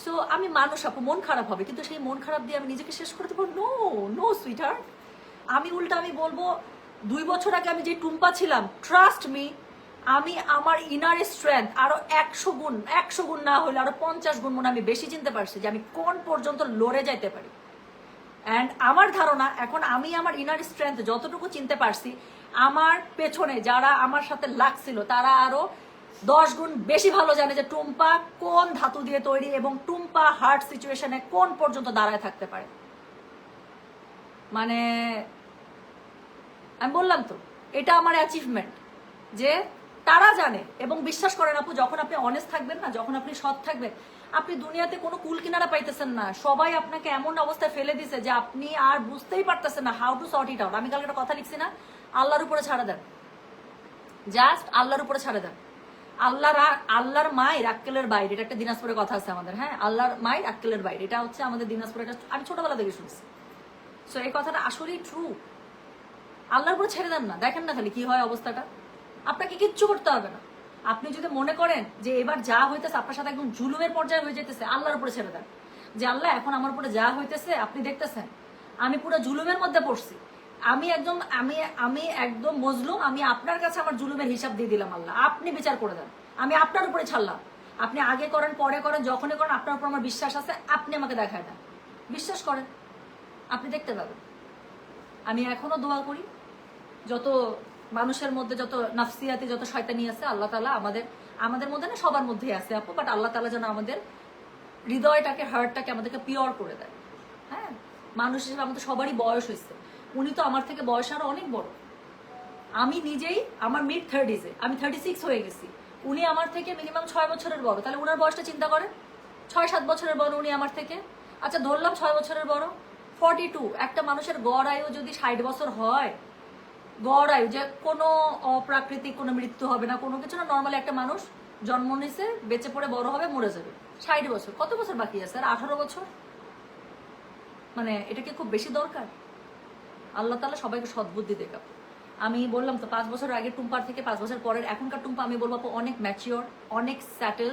সো আমি মানুষ আপু, মন খারাপ হবে, কিন্তু সেই মন খারাপ দিয়ে আমি নিজেকে শেষ করে দেবো? No no sweetheart. আমি বলবো 2 বছর আগে আমি যে টুম্পা ছিলাম, ট্রাস্ট মি, আমি আমার ইনার স্ট্রেংথ আরো 100 গুণ না হলে আরো 50 গুণ মনে আমি বেশি চিনতে পারছি যে আমি কোন পর্যন্ত লড়ে যাইতে পারি। অ্যান্ড আমার ধারণা এখন আমি আমার ইনার স্ট্রেংথ যতটুকু চিনতে পারছি, আমার পেছনে যারা আমার সাথে লাগছিল তারা আরো 10 গুণ বেশি ভালো জানে যে টুম্পা কোন ধাতু দিয়ে তৈরি এবং টুম্পা হার্ট সিচুয়েশনে কোন পর্যন্ত দাঁড়ায় থাকতে পারে। মানে আমি বললাম তো, এটা আমার অ্যাচিভমেন্ট যে তারা জানে এবং বিশ্বাস করেন আপু। যখন আপনি অনেস্ট থাকবেন না, যখন আপনি সৎ থাকবেন, আপনি দুনিয়াতে কোনো কুল কিনারা পাইতেছেন না। সবাই আপনাকে এমন অবস্থায় ফেলে দিছে যে আপনি আর বুঝতেই পারতেছেন না how to sort it out. আমি কালকে একটা কথা লিখছি না, আল্লাহর উপরে ছাড়া দেন, জাস্ট আল্লাহর উপরে ছাড়া দেন। আল্লাহর মায়ের আক্কেলের বাইরে, এটা একটা দিনাজপুরের কথা আছে আমাদের, হ্যাঁ, আল্লাহর মায়ের আক্কেলের বাইরে, এটা হচ্ছে আমাদের দিনাজপুরের, আমি ছোটবেলা থেকে শুনছি। সো এই কথাটা আসলেই ট্রু। আল্লাহর উপরে ছেড়ে দেন না, দেখেন না খালি কি হয় অবস্থাটা। আপনাকে কিচ্ছু করতে হবে না। আপনি যদি মনে করেন যে এবার যা হইতেছে আপনার সাথে একদম জুলুমের পর্যায়ে হয়ে যেতেছে, আল্লাহর উপরে ছেড়ে দেন যে আল্লাহ এখন আমার উপরে যা হইতেছে আপনি দেখতেছেন, আমি পুরো জুলুমের মধ্যে পড়ছি, আমি একদম মজলুম, আমি আপনার কাছে আমার জুলুমের হিসাব দিয়ে দিলাম, আল্লাহ আপনি বিচার করে দেন, আমি আপনার উপরে ছাড়লাম। আপনি আগে করেন পরে করেন যখনই করেন, আপনার উপর আমার বিশ্বাস আছে, আপনি আমাকে দেখায় দেন, বিশ্বাস করেন, আপনি দেখতে পাবেন। আমি এখনো দোয়া করি যত মানুষের মধ্যে যত নাফসিয়াতি যত শয়তানি আছে আল্লাহ তাআলা আমাদের মধ্যে না সবার মধ্যেই আছে আপু, বাট আল্লাহ তাআলা যেন আমাদের হৃদয়টাকে হার্টটাকে আমাদেরকে পিওর করে দেয়। হ্যাঁ, মানুষ হিসেবে আমাদের সবারই বয়স হয়েছে, উনি তো আমার থেকে বয়স আরো অনেক বড়। আমি নিজেই আমার মিড 30s-এ, আমি 36 হয়ে গেছি, উনি আমার থেকে মিনিমাম 6 বছরের বড়। তাহলে ওনার বয়সটা চিন্তা করেন, 6-7 বছরের বড় উনি আমার থেকে। আচ্ছা ধরলাম 6 বছরের বড়, 42। একটা মানুষের গড় আয়ু যদি 60 বছর হয়, গড় আয়ু যে কোনো অপ্রাকৃতিক কোনো মৃত্যু হবে না, কোনো কিছু না, নর্মালি একটা মানুষ জন্ম নিছে, বেঁচে পড়ে বড় হবে, মরে যাবে, 60 বছর। কত বছর বাকি আছে? আর 18 বছর। মানে এটা কি খুব বেশি দরকার? আল্লাহ তাআলা সবাইকে সদ্বুদ্ধি দেখাব। আমি বললাম তো 5 বছর আগে টুম্পার থেকে 5 বছর পরের এখনকার টুম্পা আমি বলবো অনেক ম্যাচিওর, অনেক স্যাটেল,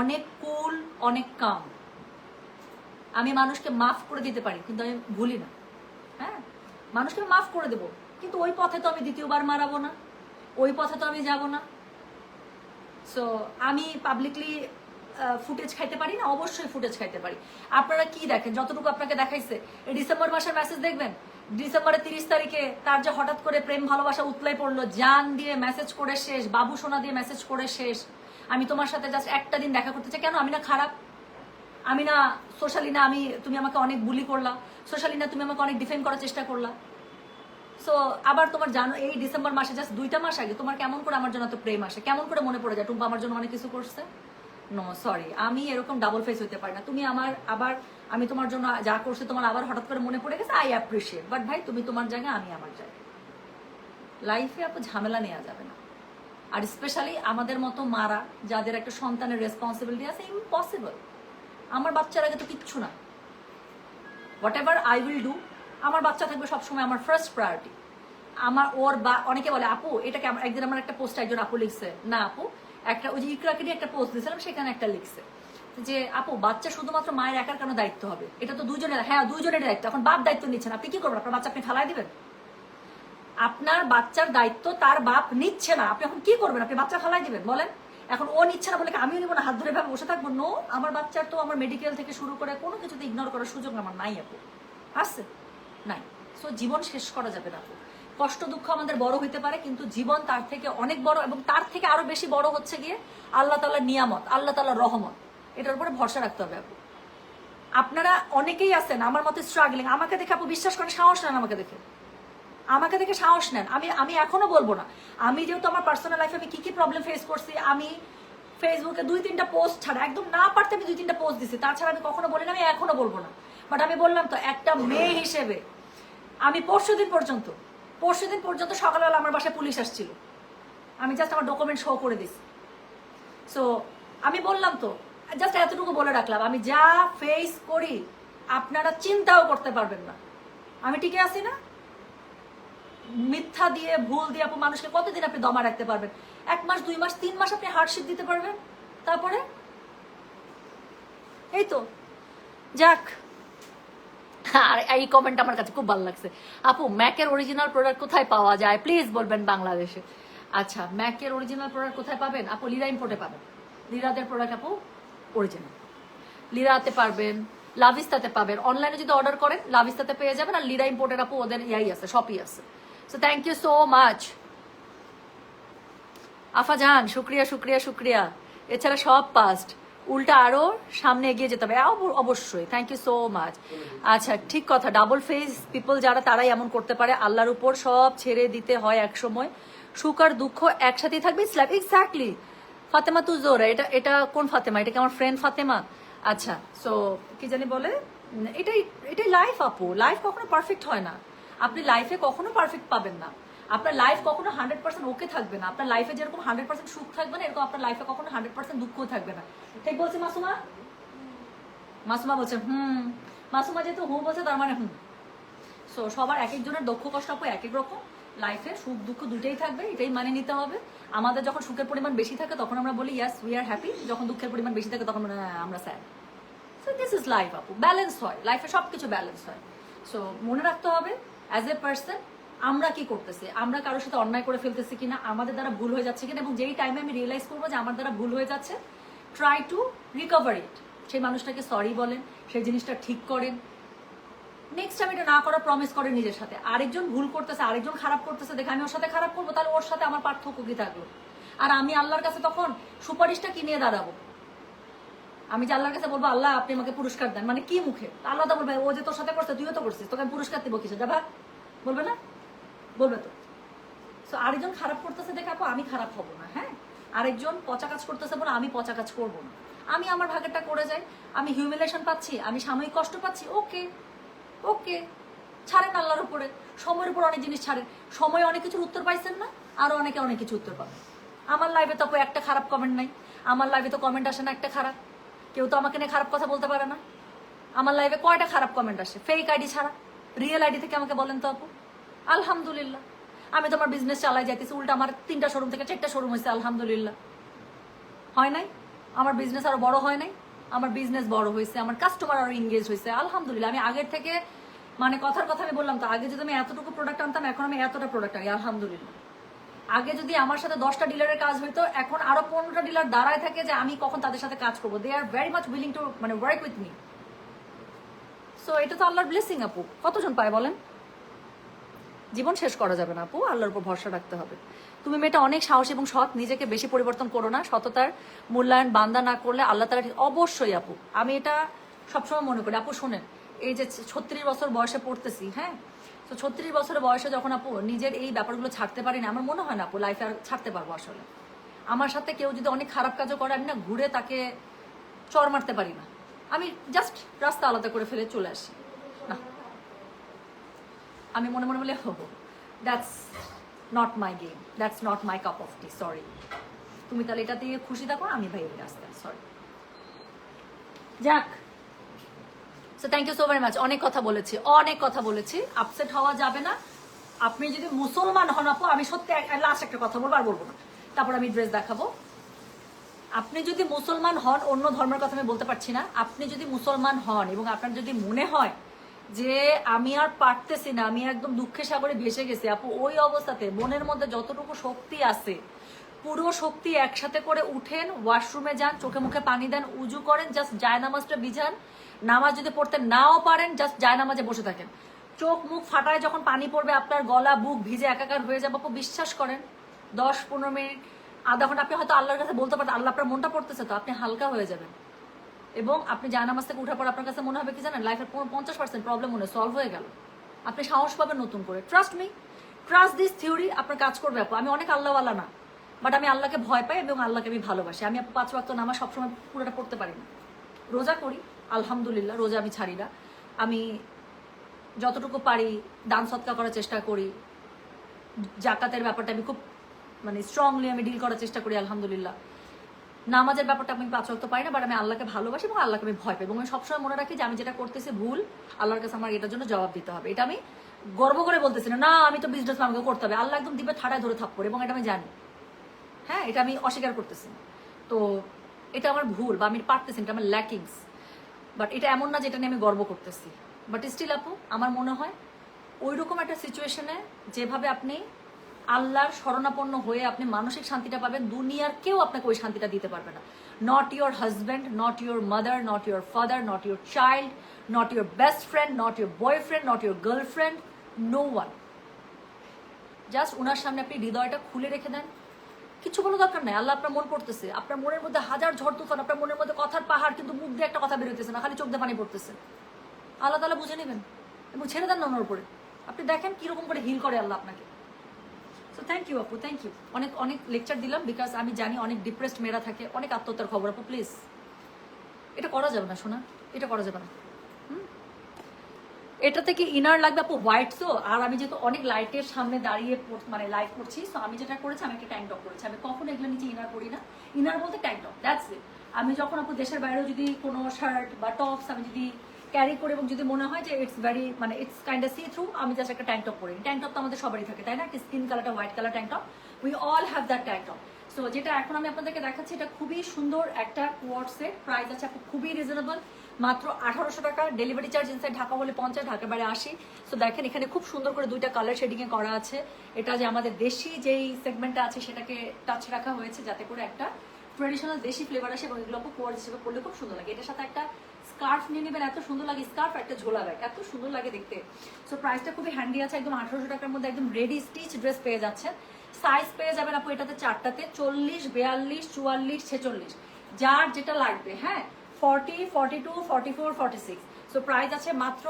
অনেক কুল, অনেক কাম। আমি মানুষকে মাফ করে দিতে পারি, কিন্তু আমি ভুলি না। হ্যাঁ, মানুষকে মাফ করে দেবো, কিন্তু ওই পথে তো আমি দ্বিতীয়বার মারাবো না, ওই পথে তো আমি যাব না। সো আমি পাবলিকলি ফুটেজ খাইতে পারি না? অবশ্যই ফুটেজ খাইতে পারি। আপনারা কি দেখেন? যতটুকু আপনাকে দেখাইছে, এই ডিসেম্বর মাসের মেসেজ দেখবেন, ডিসেম্বরের 30 তারিখে তার যে হঠাৎ করে প্রেম ভালোবাসা উতলাই পড়লো, জান দিয়ে মেসেজ করে শেষ, বাবু সোনা দিয়ে মেসেজ করে শেষ, আমি তোমার সাথে জাস্ট একটা দিন দেখা করতে চাই। কেন? আমি না খারাপ? আমি না সোশ্যালি না তুমি আমাকে অনেক বুলি করলা, সোশ্যালি না তুমি আমাকে অনেক ডিফেন্ড করার চেষ্টা করলা। সো আবার তোমার জানো এই ডিসেম্বর মাসে জাস্ট 2টা মাস আগে তোমার কেমন করে আমার জন্য তো প্রেম আসে, কেমন করে মনে পড়ে যায় টুম্পা আমার জন্য অনেক কিছু করছে। নো সরি, আমি এরকম ডাবল ফেস হইতে পারি না। তুমি আমার আবার আমি তোমার জন্য যা করছি তোমার আবার হঠাৎ করে মনে পড়ে গেছে, আই অ্যাপ্রিসিয়েট, বাট ভাই তুমি তোমার জায়গায়, আমি আমার জায়গায়। লাইফে আপু ঝামেলা নেওয়া যাবে না। আর স্পেশালি আমাদের মতো মারা যাদের একটা সন্তানের রেসপন্সিবিলিটি আছে, ইম্পসিবল। আমার বাচ্চার আগে তো কিচ্ছু না। What ever I will do, আমার বাচ্চা থাকবে সবসময় আমার ফার্স্ট প্রায়োরিটি। আমার ওর বা অনেকে বলে আপু এটাকে, একদিন আমার একটা পোস্ট একজন আপু লিখছে, না আপু একটা ওই যে ইকরাকে নিয়ে একটা পোস্ট দিয়েছিলাম, সেখানে একটা লিখছে যে আপু বাচ্চা শুধুমাত্র মায়ের একার কেন দায়িত্ব হবে, এটা তো দুজনের। হ্যাঁ, দুজনের দায়িত্ব। এখন বাপ দায়িত্ব নিচ্ছেন, আপনি কি করবেন? আপনার বাচ্চা আপনি ফালাই দিবেন? আপনার বাচ্চার দায়িত্ব তার বাপ নিচ্ছে না, আপনি এখন কি করবেন? আপনি বাচ্চা ফালাই দিবেন? বলেন। এখন ও নিচ্ছে না বলে আমিও নিবো না, হাত ধরে ভাবে বসে থাকবো? নো, আমার বাচ্চার তো আমার মেডিকেল থেকে শুরু করে কোনো কিছুতে ইগনোর করার সুযোগ আমার নাই আপু, আছে নাই। সো জীবন শেষ করা যাবে না আপু। কষ্ট দুঃখ আমাদের বড় হইতে পারে, কিন্তু জীবন তার থেকে অনেক বড়, এবং তার থেকে আরো বেশি বড় হচ্ছে গিয়ে আল্লাহ তাআলার নিয়ামত, আল্লাহ তাআলার রহমত। এটার উপরে ভরসা রাখতে হবে আপু। আপনারা অনেকেই আছেন আমার মতে স্ট্রাগলিং, আমাকে দেখে আপু বিশ্বাস করেন, সাহস নেন আমাকে দেখে সাহস নেন। আমি এখনো বলবো না, আমি যেহেতু আমার পার্সোনাল লাইফে আমি কি প্রবলেম ফেস করছি, আমি ফেসবুকে 2-3টা পোস্ট ছাড়া, একদম না পারতে আমি 2-3টা পোস্ট দিছি, তাছাড়া আমি কখনো বলি না, আমি এখনো বলবো না। বাট আমি বললাম তো, একটা মেয়ে হিসেবে আমি পরশুদিন পর্যন্ত সকালবেলা আমার বাসায় পুলিশ আসছিল, আমি জাস্ট আমার ডকুমেন্ট শো করে দিছি। সো আমি বললাম তো, জাস্ট এতটুকু বলে রাখলাম, আমি যা ফেস করি আপনারা চিন্তাও করতে পারবেন না। আমি টিকে আছি না? মিথ্যা দিয়ে, ভুল দিয়ে আপু মানুষকে কতদিন আপনি দমা রাখতে পারবেন? 1 মাস, 2 মাস, 3 মাস আপনি হার্ডশিপ দিতে পারবেন, তারপরে এই তো যাক। আর এই কমেন্ট আমার কাছে খুব ভালো লাগছে, আপু ম্যাকের অরিজিনাল প্রোডাক্ট কোথায় পাওয়া যায় প্লিজ বলবেন বাংলাদেশে। আচ্ছা, ম্যাকের অরিজিনাল প্রোডাক্ট কোথায় পাবেন আপু? লিরা ইম্পোর্টে পাবেন। লিরাদের প্রোডাক্ট আপু অরিজিনাল, লিরাতে পারবেন, লাভিস্তাতে পাবেন। অনলাইনে যদি অর্ডার করেন লাভিস্তাতে পেয়ে যাবেন, আর লিরা ইম্পোর্টের আপু ওদের ইয়াই আছে, শপই আছে। So thank you so much আফা জান, শুক্রিয়া শুক্রিয়া শুক্রিয়া। এছাড়া সব পাস্ট, উল্টা আরো সামনে এগিয়ে যেতে হবে। অবশ্যই, থ্যাংক ইউ সো মাচ। আচ্ছা, ঠিক কথা, ডাবল ফেস পিপল যারা, তারাই এমন করতে পারে। আল্লাহর উপর সব ছেড়ে দিতে হয় এক সময়, সুখ আর দুঃখ একসাথেই থাকবে। ইসলাম এক্স্যাক্টলি। ফাতেমা তুজোর, এটা কোন ফাতেমা? এটা কি আমার ফ্রেন্ড ফাতেমা? আচ্ছা, সো কি জানি বলে, এটাই লাইফ আপু। লাইফ কখনো পারফেক্ট হয় না, আপনি লাইফে কখনো পারফেক্ট পাবেন না। আপনার লাইফ কখনো 100% ওকে থাকবে না। আপনার লাইফে যেরকম 100% সুখ থাকবে না, এরকম আপনার লাইফে কখনো 100% দুঃখ থাকবে না। ঠিক বলছি মাসুমা? মাসুমা বলছে মাসুমা যেহেতু বলছে তার মানে সো সবার এক একজনের দুঃখ কষ্ট আপু এক এক রকম। লাইফে সুখ দুঃখ দুটেই থাকবে, এটাই মানে নিতে হবে। আমাদের যখন সুখের পরিমাণ বেশি থাকে তখন আমরা বলি ইয়াস উই আর হ্যাপি, যখন দুঃখের পরিমাণ বেশি থাকে তখন আমরা sad. So this is life আপু, ব্যালেন্স হয় লাইফে, সবকিছু ব্যালেন্স হয়। সো মনে রাখতে হবে অ্যাজ এ পার্সন আমরা কি করতেছি, আমরা কারোর সাথে অন্যায় করে ফেলতেছি কিনা, আমাদের দ্বারা ভুল হয়ে যাচ্ছে কিনা, এবং যেই টাইমে আমি রিয়েলাইজ করবো যে আমার দ্বারা ভুল হয়ে যাচ্ছে, ট্রাই টু রিকভার ইট। সেই মানুষটাকে সরি বলেন, সেই জিনিসটা ঠিক করেন, নেক্সট টাইম এটা না করার প্রমিস করে নিজের সাথে। আরেকজন ভুল করতেছে, আরেকজন খারাপ করতেছে দেখে আমি ওর সাথে খারাপ করবো, তাহলে ওর সাথে আমার পার্থক্য কি থাকলো? আর আমি আল্লাহর কাছে তখন সুপারিশটা কি নিয়ে দাঁড়াবো? আমি যে আল্লাহর কাছে বলবো আল্লাহ আপনি আমাকে পুরস্কার দেন, মানে কি মুখে? আল্লাহ তো বলবে ও যে তোর সাথে করছে তুইও তো করছিস, তোকে আমি পুরস্কার দিব কিসে? যা ভাগ, বলবে না? বলবে তো। সো আরেকজন খারাপ করতেছে দেখে আপু আমি খারাপ হব না, হ্যাঁ? আরেকজন পচা কাজ করতেছে বলে আমি পচা কাজ করবো না। আমি আমার ভাগেরটা করে যাই। আমি হিউমিলেশন পাচ্ছি, আমি সাময়িক কষ্ট পাচ্ছি, ওকে ওকে, ছাড়েন আল্লাহর উপরে। সময়ের উপর অনেক জিনিস ছাড়েন। সময় অনেক কিছুর উত্তর পাইছেন না, আরো অনেকে অনেক কিছু উত্তর পাবে। আমার লাইভে তো আপু একটা খারাপ কমেন্ট নাই, আমার লাইভে তো কমেন্ট আসে না একটা খারাপ। কেউ তো আমাকে নিয়ে খারাপ কথা বলতে পারে না। আমার লাইভে কয়টা খারাপ কমেন্ট আসে ফেক আইডি ছাড়া? রিয়েল আইডি থেকে আমাকে বলেন তো আপু। আলহামদুলিল্লাহ, আমি তোমার বিজনেস চালাই যাইতেছি, উল্টা আমার 3টা শোরুম থেকে 4টা শোরুম হয়েছে, আলহামদুলিল্লাহ। হয় নাই? আমার বিজনেস আরো বড় হয় নাই? আমার বিজনেস বড় হয়েছে, আমার কাস্টমার আরো এনগেজ হয়েছে, আলহামদুলিল্লাহ। আমি আগের থেকে, মানে কথার কথা আমি বললাম তো, আগে যদি আমি এতটুকু প্রোডাক্ট আনতাম, এখন আমি এতটা প্রোডাক্ট আনি, আলহামদুলিল্লাহ। আগে যদি আমার সাথে 10টা ডিলারের কাজ হইতো, এখন আরো 15টা ডিলার দাঁড়ায় থাকে যে আমি কখন তাদের সাথে কাজ করবো। They are very much willing to মানে ওয়ার্ক উইথ মি। সো এটা তো আল্লাহর ব্লেসিং আপু। কতজন পায় বলেন? জীবন শেষ করা যাবে না আপু, আল্লাহর উপর ভরসা রাখতে হবে। তুমি মেয়েটা অনেক সাহসী এবং সৎ, নিজেকে বেশি পরিবর্তন করো না। সততার মূল্যায়ন বান্দা না করলে আল্লাহ তাআলা অবশ্যই আপু, আমি এটা সবসময় মনে করি। আপু শোনেন, এই যে 36 বছর বয়সে পড়তেছি, হ্যাঁ, তো 36 বছরের বয়সে যখন আপু নিজের এই ব্যাপারগুলো ছাড়তে পারি না, আমার মনে হয় না আপু লাইফে আর ছাড়তে পারবো আসলে। আমার সাথে কেউ যদি অনেক খারাপ কাজও করে, আমি না ঘুরে তাকে চর মারতে পারি না, আমি জাস্ট রাস্তা আলাদা করে ফেলে চলে আসি। না, আমি মনে মনে বলে হবো that's not my game, that's not my cup of T, sorry. তুমি তাহলে এটা দিয়ে খুশি থাকো, আমি ভাই রাস্তা, সরি। যাক, so thank you so very much. অনেক কথা বলেছি, অনেক কথা বলেছি, আপসেট হওয়া যাবে না। আপনি যদি মুসলমান হন আপু, আমি সত্যি লাস্ট একটা কথা বলবো, আর বলবো না, তারপর আমি ড্রেস দেখাবো। আপনি যদি মুসলমান হন, অন্য ধর্মের কথা আমি বলতে পারছি না, আপনি যদি মুসলমান হন এবং আপনার যদি মনে হয় যে আমি আর পারতেছি না, আমি একদম দুঃখের সাগরে ভেসে গেছি আপু, ওই অবস্থাতে মনের মধ্যে যতটুকু শক্তি আছে পুরো শক্তি একসাথে করে উঠেন, ওয়াশরুমে যান, চোখে মুখে পানি দেন, উজু করেন, জাস্ট জায়নামাজটা বিছান। নামাজ যদি পড়তে নাও পারেন, জাস্ট জায়নামাজে বসে থাকেন। চোখ মুখ ফাটায় যখন পানি পড়বে, আপনার গলা বুক ভিজে একাকার হয়ে যাবে আপু, বিশ্বাস করেন 10-15 মিনিট, আধা ঘন্টা আপনি হয়তো আল্লাহর কাছে বলতে পারেন, আল্লাহ আপনার মনটা পড়তেছে তো, আপনি হালকা হয়ে যাবেন। এবং আপনি জায়নামাজ থেকে উঠার পর আপনার কাছে মনে হবে কি জানেন, লাইফের 50% প্রবলেম মনে সলভ হয়ে গেল। আপনি সাহস পাবেন নতুন করে। Trust me, trust this theory, আপনার কাজ করবে আপু। আমি অনেক আল্লাহওয়ালা না, বাট আমি আল্লাহকে ভয় পাই এবং আল্লাহকে আমি ভালোবাসি। আমি আপু 5 ওয়াক্ত নামাজ সবসময় পুরোটা পড়তে পারি না, রোজা করি আলহামদুলিল্লাহ, রোজা আমি ছাড়ি না। আমি যতটুকু পারি দান সৎকার করার চেষ্টা করি, জাকাতের ব্যাপারটা আমি খুব মানে স্ট্রংলি আমি ডিল করার চেষ্টা করি আলহামদুলিল্লাহ। নামাজের ব্যাপারটা আমি 5 ওয়াক্ত পাই না, বাট আমি আল্লাহকে ভালোবাসি এবং আল্লাহকে আমি ভয় পাই, এবং আমি সবসময় মনে রাখি যে আমি যেটা করতেছি ভুল, আল্লাহর কাছে আমার এটার জন্য জবাব দিতে হবে। এটা আমি গর্ব করে বলতেছি না, না আমি তো বিজনেস আমাকে করতে হবে, আল্লাহ একদম দিবে ঠাড়ায় ধরে থাপ্পড়, এবং এটা আমি জানি, হ্যাঁ, এটা আমি অস্বীকার করতেছি। তো এটা আমার ভুল বা আমি পারতেছি, এটা আমার ল্যাকিংস, বাট এটা এমন না যেটা নিয়ে আমি গর্ব করতেছি। বাট স্টিল আপু, আমার মনে হয় ওইরকম একটা সিচুয়েশনে যেভাবে আপনি আল্লাহর শরণাপন্ন হয়ে আপনি মানসিক শান্তিটা পাবেন, দুনিয়ার কেউ আপনাকে ওই শান্তিটা দিতে পারবে না। Not your husband, not your mother, not your father, not your child, not your best friend, not your boyfriend, not your girlfriend, no one. Just ওনার সামনে আপনি হৃদয়টা খুলে রেখে দেন, কিছু বলো দরকার নাই। আল্লাহ আপনার মন পড়তেছে, আপনার মনের মধ্যে হাজার ঝড় তুফান, আপনার মনের মধ্যে কথার পাহাড়, কিন্তু মুখ দিয়ে একটা কথা বেরোতেছে না, খালি চোখ দিয়ে পানি পড়তেছে। আল্লাহ তাআলা বুঝে নেবেন এবং ছেড়ে দেন না ওনার উপরে। আপনি দেখেন কিরকম করে হিল করে আল্লাহ আপনাকে। সো থ্যাংক ইউ আপু, থ্যাংক ইউ। অনেক অনেক লেকচার দিলাম, বিকজ আমি জানি অনেক ডিপ্রেসড মেয়েরা থাকে, অনেক আত্মহত্যার খবর আপু, প্লিজ এটা করা যাবে না শোনা, এটা করা যাবে না। এটা থেকে ইনার লাগবে আপু হোয়াইট। তো আর আমি যেহেতু অনেক লাইটের সামনে দাঁড়িয়ে মানে লাইভ করছি, সো আমি যেটা করেছি, আমি একটা ট্যাঙ্ক টপ করেছি। আমি কখনো এগুলো নিচে ইনার করি না, ইনার বলতে ট্যাঙ্ক টপ, দ্যাটস ইট। আমি যখন আপু দেশের বাইরেও যদি কোনো শার্ট বা টপস আমি যদি ক্যারি করি এবং যদি মনে হয় যে ইটস ভেরি মানে it's kind of see through, আমি জাস্ট একটা ট্যাঙ্ক টপ করি। ট্যাঙ্ক টপ তো আমাদের সবারই থাকে, তাই না? স্কিন কালারটা white colour tank top, we all have that tank top. So যেটা এখন আমি আপনাদেরকে দেখাচ্ছি, এটা খুবই সুন্দর একটা কোয়ার্ড সেট, প্রাইস আছে আপু খুবই রিজনেবল, মাত্র 1800 টাকা। ডেলিভারি চার্জ ইনসাইড ঢাকা হলে 50, ঢাকার বাইরে 80। সো দেখেন এখানে খুব সুন্দর করে 2টা কালার শেডিংয়ে করা আছে। এটা যে আমাদের দেশি যেই সেগমেন্টটা আছে সেটাকে টাচ রাখা হয়েছে, যাতে করে একটা ট্রেডিশনাল দেশি ফ্লেভার আসে এবং এগুলো কোয়ার হিসেবে পড়লে খুব সুন্দর লাগে। এটার সাথে একটা স্কার্ফ নিয়ে নেবেন, এত সুন্দর লাগে স্কার্ফ, একটা ঝোলা ব্যাগ, এত সুন্দর লাগে দেখতে। সো প্রাইসটা খুবই হ্যান্ডি আছে, একদম 1800 টাকার মধ্যে একদম রেডি স্টিচ ড্রেস পেয়ে যাচ্ছেন। সাইজ পেয়ে যাবেন আপু এটাতে চারটাতে, 40, 42, 44, 46, যার যেটা লাগবে। হ্যাঁ, 40, 42, 44, 46। সো প্রাইস আছে মাত্র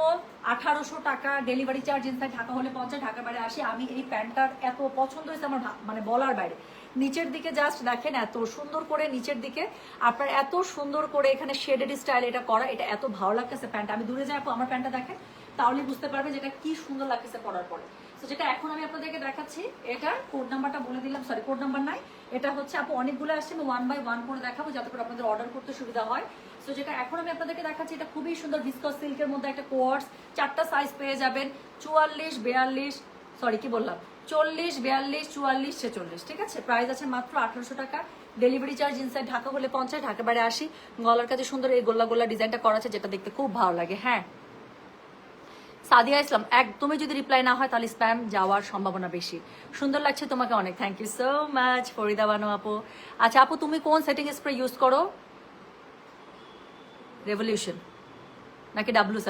1800 টাকা। ডেলিভারি চার্জ ইনসাইড ঢাকা হলে 50, ঢাকার বাইরে আসি। আমি এই প্যান্টটার এত পছন্দ হয়েছে আমার মানে বলার বাইরে। নিচের দিকে জাস্ট দেখেন এত সুন্দর করে, নিচের দিকে আপনার এত সুন্দর করে এখানে শেডেড স্টাইল এটা করা, এটা এত ভালো লাগতেছে প্যান্ট। আমি দূরে যাই আপু, আমার প্যান্টটা দেখেন, তাহলে বুঝতে পারবে যেটা কি সুন্দর লাগতেছে পরার পরে। তো যেটা এখন আমি আপনাদেরকে দেখাচ্ছি, এটার কোড নাম্বারটা বলে দিলাম, সরি কোড নাম্বার নাই, এটা হচ্ছে আপু অনেকগুলো আসছে, আমি 1 বাই 1 করে দেখাবো যাতে করে আপনাদের অর্ডার করতে সুবিধা হয়। সো যেটা এখন আমি আপনাদেরকে দেখাচ্ছি, এটা খুবই সুন্দর ভিসকস সিল্কের মধ্যে একটা কোয়ার্স, চারটা সাইজ পেয়ে যাবেন, 44, 42, সরি কি বললাম, 40, 42, 44, 46। ঠিক আছে, প্রাইস আছে মাত্র 1800 টাকা। ডেলিভারি চার্জ ইনসাইড ঢাকা হলে 50, ঢাকা বাইরে আসি। গলার কাছে সুন্দর এই গোল্লা গোল্লা ডিজাইনটা করা আছে, যেটা দেখতে খুব ভালো লাগে। হ্যাঁ সাদিয়া ইসলাম, একদমই যদি রিপ্লাই না হয় তাহলে স্প্যাম যাওয়ার সম্ভাবনা বেশি। সুন্দর লাগছে তোমাকে অনেক, thank you so much Farida Banu আপু। আচ্ছা আপু, তুমি কোন সেটিং স্প্রে ইউজ করো? রেভলিউশন নাকি W7?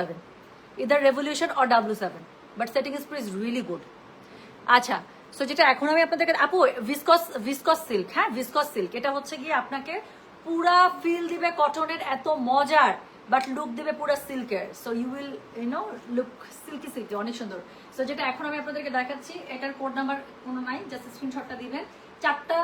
Either Revolution or W7, but setting spray is really good. আচ্ছা, সো যেটা এখন আমি আপনাদেরকে, আপু ভিসকস সিল্ক, হ্যাঁ ভিসকস সিল্ক, এটা হচ্ছে গিয়ে আপনাকে পুরা ফিল দিবে কটনের, এত মজার, বাট লুক দিবে পুরা সিল্কের। So you will look silky silky, অনেক সুন্দর। সো যেটা এখন আমি আপনাদেরকে দেখাচ্ছি, এটার কোড নাম্বার কোনো নাই, জাস্ট স্ক্রিনশটটা দিবেন। চারটা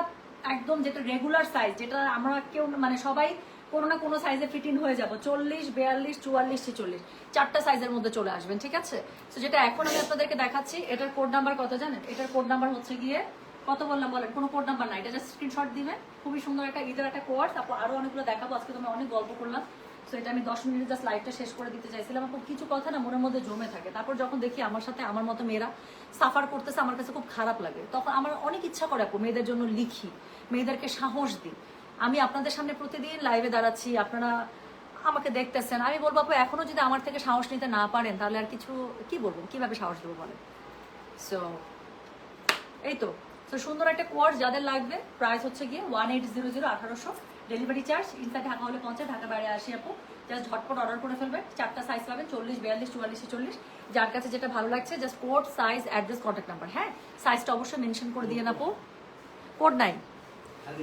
একদম যেটা রেগুলার সাইজ, যেটা আমরা কেউ মানে সবাই কোনো না কোনো সাইজে ফিটিং হয়ে যাবো, 40, 42, 44, 46, চারটা সাইজের মধ্যে চলে আসবেন। ঠিক আছে, তো যেটা এখন আমি আপনাদেরকে দেখাচ্ছি, এটার কোড নাম্বার কত জানেন? এটার কোড নাম্বার হচ্ছে গিয়ে কত বললাম বলেন? কোনো কোড নাম্বার নাই, এটা জাস্ট স্ক্রিনশট দিবেন। খুবই সুন্দর একটা ঈদের একটা কোয়ার্স, তারপর আরো অনেকগুলো দেখাবো। আজকে তুমি অনেক গল্প করলাম, সো এটা আমি 10 মিনিট জাস্ট লাইভটা শেষ করে দিতে চাইছিলাম। আপু কিছু কথা না মনের মধ্যে জমে থাকে, তারপর যখন দেখি আমার সাথে আমার মতো মেয়েরা সাফার করতেছে, আমার কাছে খুব খারাপ লাগে। তখন আমার অনেক ইচ্ছা করে আপু মেয়েদের জন্য লিখি, মেয়েদেরকে সাহস দিই। আমি আপনাদের সামনে প্রতিদিন লাইভে দাঁড়াচ্ছি, আপনারা আমাকে দেখতেছেন, আমি বলবো আপু এখনো যদি আমার থেকে সাহস নিতে না পারেন তাহলে আর কিছু কি বলবো, কিভাবে সাহস দেবো বলেন? সো এই তো, তো সুন্দর একটা কোয়ার্স যাদের লাগবে, প্রাইস হচ্ছে গিয়ে 1800, 1800। ডেলিভারি চার্জ ইনসাইড ঢাকা হলে 50, ঢাকা বাইরে আসি আপু। জাস্ট ঝটপট অর্ডার করে ফেলবেন, চারটা সাইজ পাবেন, 40, 42, 44, 46, যার কাছে যেটা ভালো লাগছে। Just code, size, address, contact number. হ্যাঁ, সাইজটা অবশ্যই মেনশন করে দিয়ে আপু। কোড নাই।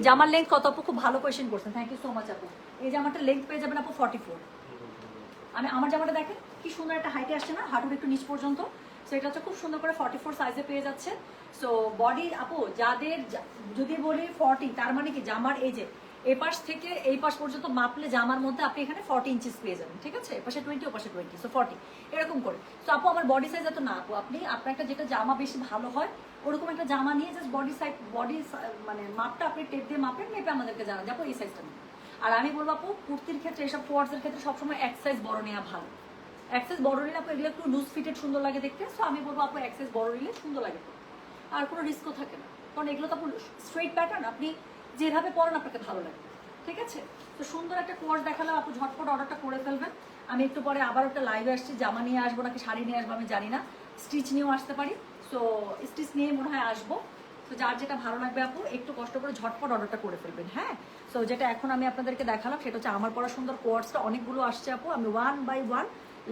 জামার লেন্থ কত আপু? খুব ভালো কোয়েশ্চেন করছেন, থ্যাংক ইউ সো মাচ আপু। এই জামাটা লেন্থ পেয়ে যাবেন আপু 44। আমি আমার জামাটা দেখেন কি সুন্দর একটা হাইটে আসছে না, হাঁটুর একটু নিচ পর্যন্ত। সো এটা হচ্ছে খুব সুন্দর করে 44 সাইজে পেয়ে যাচ্ছে। সো বডি আপু যাদের যদি বলি 40, তার মানে কি জামার এই যে এই পাশ থেকে এই পাশ পর্যন্ত মাপলে জামার মধ্যে আপনি এখানে 40 ইঞ্চিস পেয়ে যাবেন। ঠিক আছে, এপাশে 20, ওপাশে 20, সো 40 এরকম করে। তো আপু আমার বডি সাইজ এত না আপু, আপনি আপনার একটা যেটা জামা বেশি ভালো হয় ওরকম একটা জামা নিয়ে জাস্ট বডি সাইজ, বডি মানে মাপটা আপনি টেপ দিয়ে মাপেন, মেপে আমাদেরকে জানান যাবো এই সাইজটা নিয়ে। আর আমি বলবো আপু কুর্তির ক্ষেত্রে, এসব কোয়ার্সের ক্ষেত্রে সবসময় এক সাইজ বড় নেওয়া ভালো। এক সাইজ বড় নিলে আপু এগুলো একটু লুজ ফিটেড সুন্দর লাগে দেখতে। সো আমি বলবো আপু এক সাইজ বড় নিলে সুন্দর লাগে, আর কোনো রিস্কও থাকে না, কারণ এগুলো তো আপু স্ট্রেট প্যাটার্ন, আপনি যেভাবে পরেন আপনাকে ভালো লাগবে। ঠিক আছে, তো সুন্দর একটা কোর্স দেখালাম আপু, ঝটপট অর্ডারটা করে ফেলবেন। আমি একটু পরে আবার একটা লাইভে আসছি, জামা নিয়ে আসবো নাকি শাড়ি নিয়ে আসবো আমি জানি না, স্টিচ নিয়েও আসতে পারি। সো স্টিচ নিয়ে মনে হয় আসবো। তো যার যেটা ভালো লাগবে আপু একটু কষ্ট করে ঝটপট অর্ডারটা করে ফেলবেন। হ্যাঁ, সো যেটা এখন আমি আপনাদেরকে দেখালাম সেটা হচ্ছে আমার পড়া সুন্দর কোর্সটা, অনেকগুলো আসছে আপু, আমি 1 বাই 1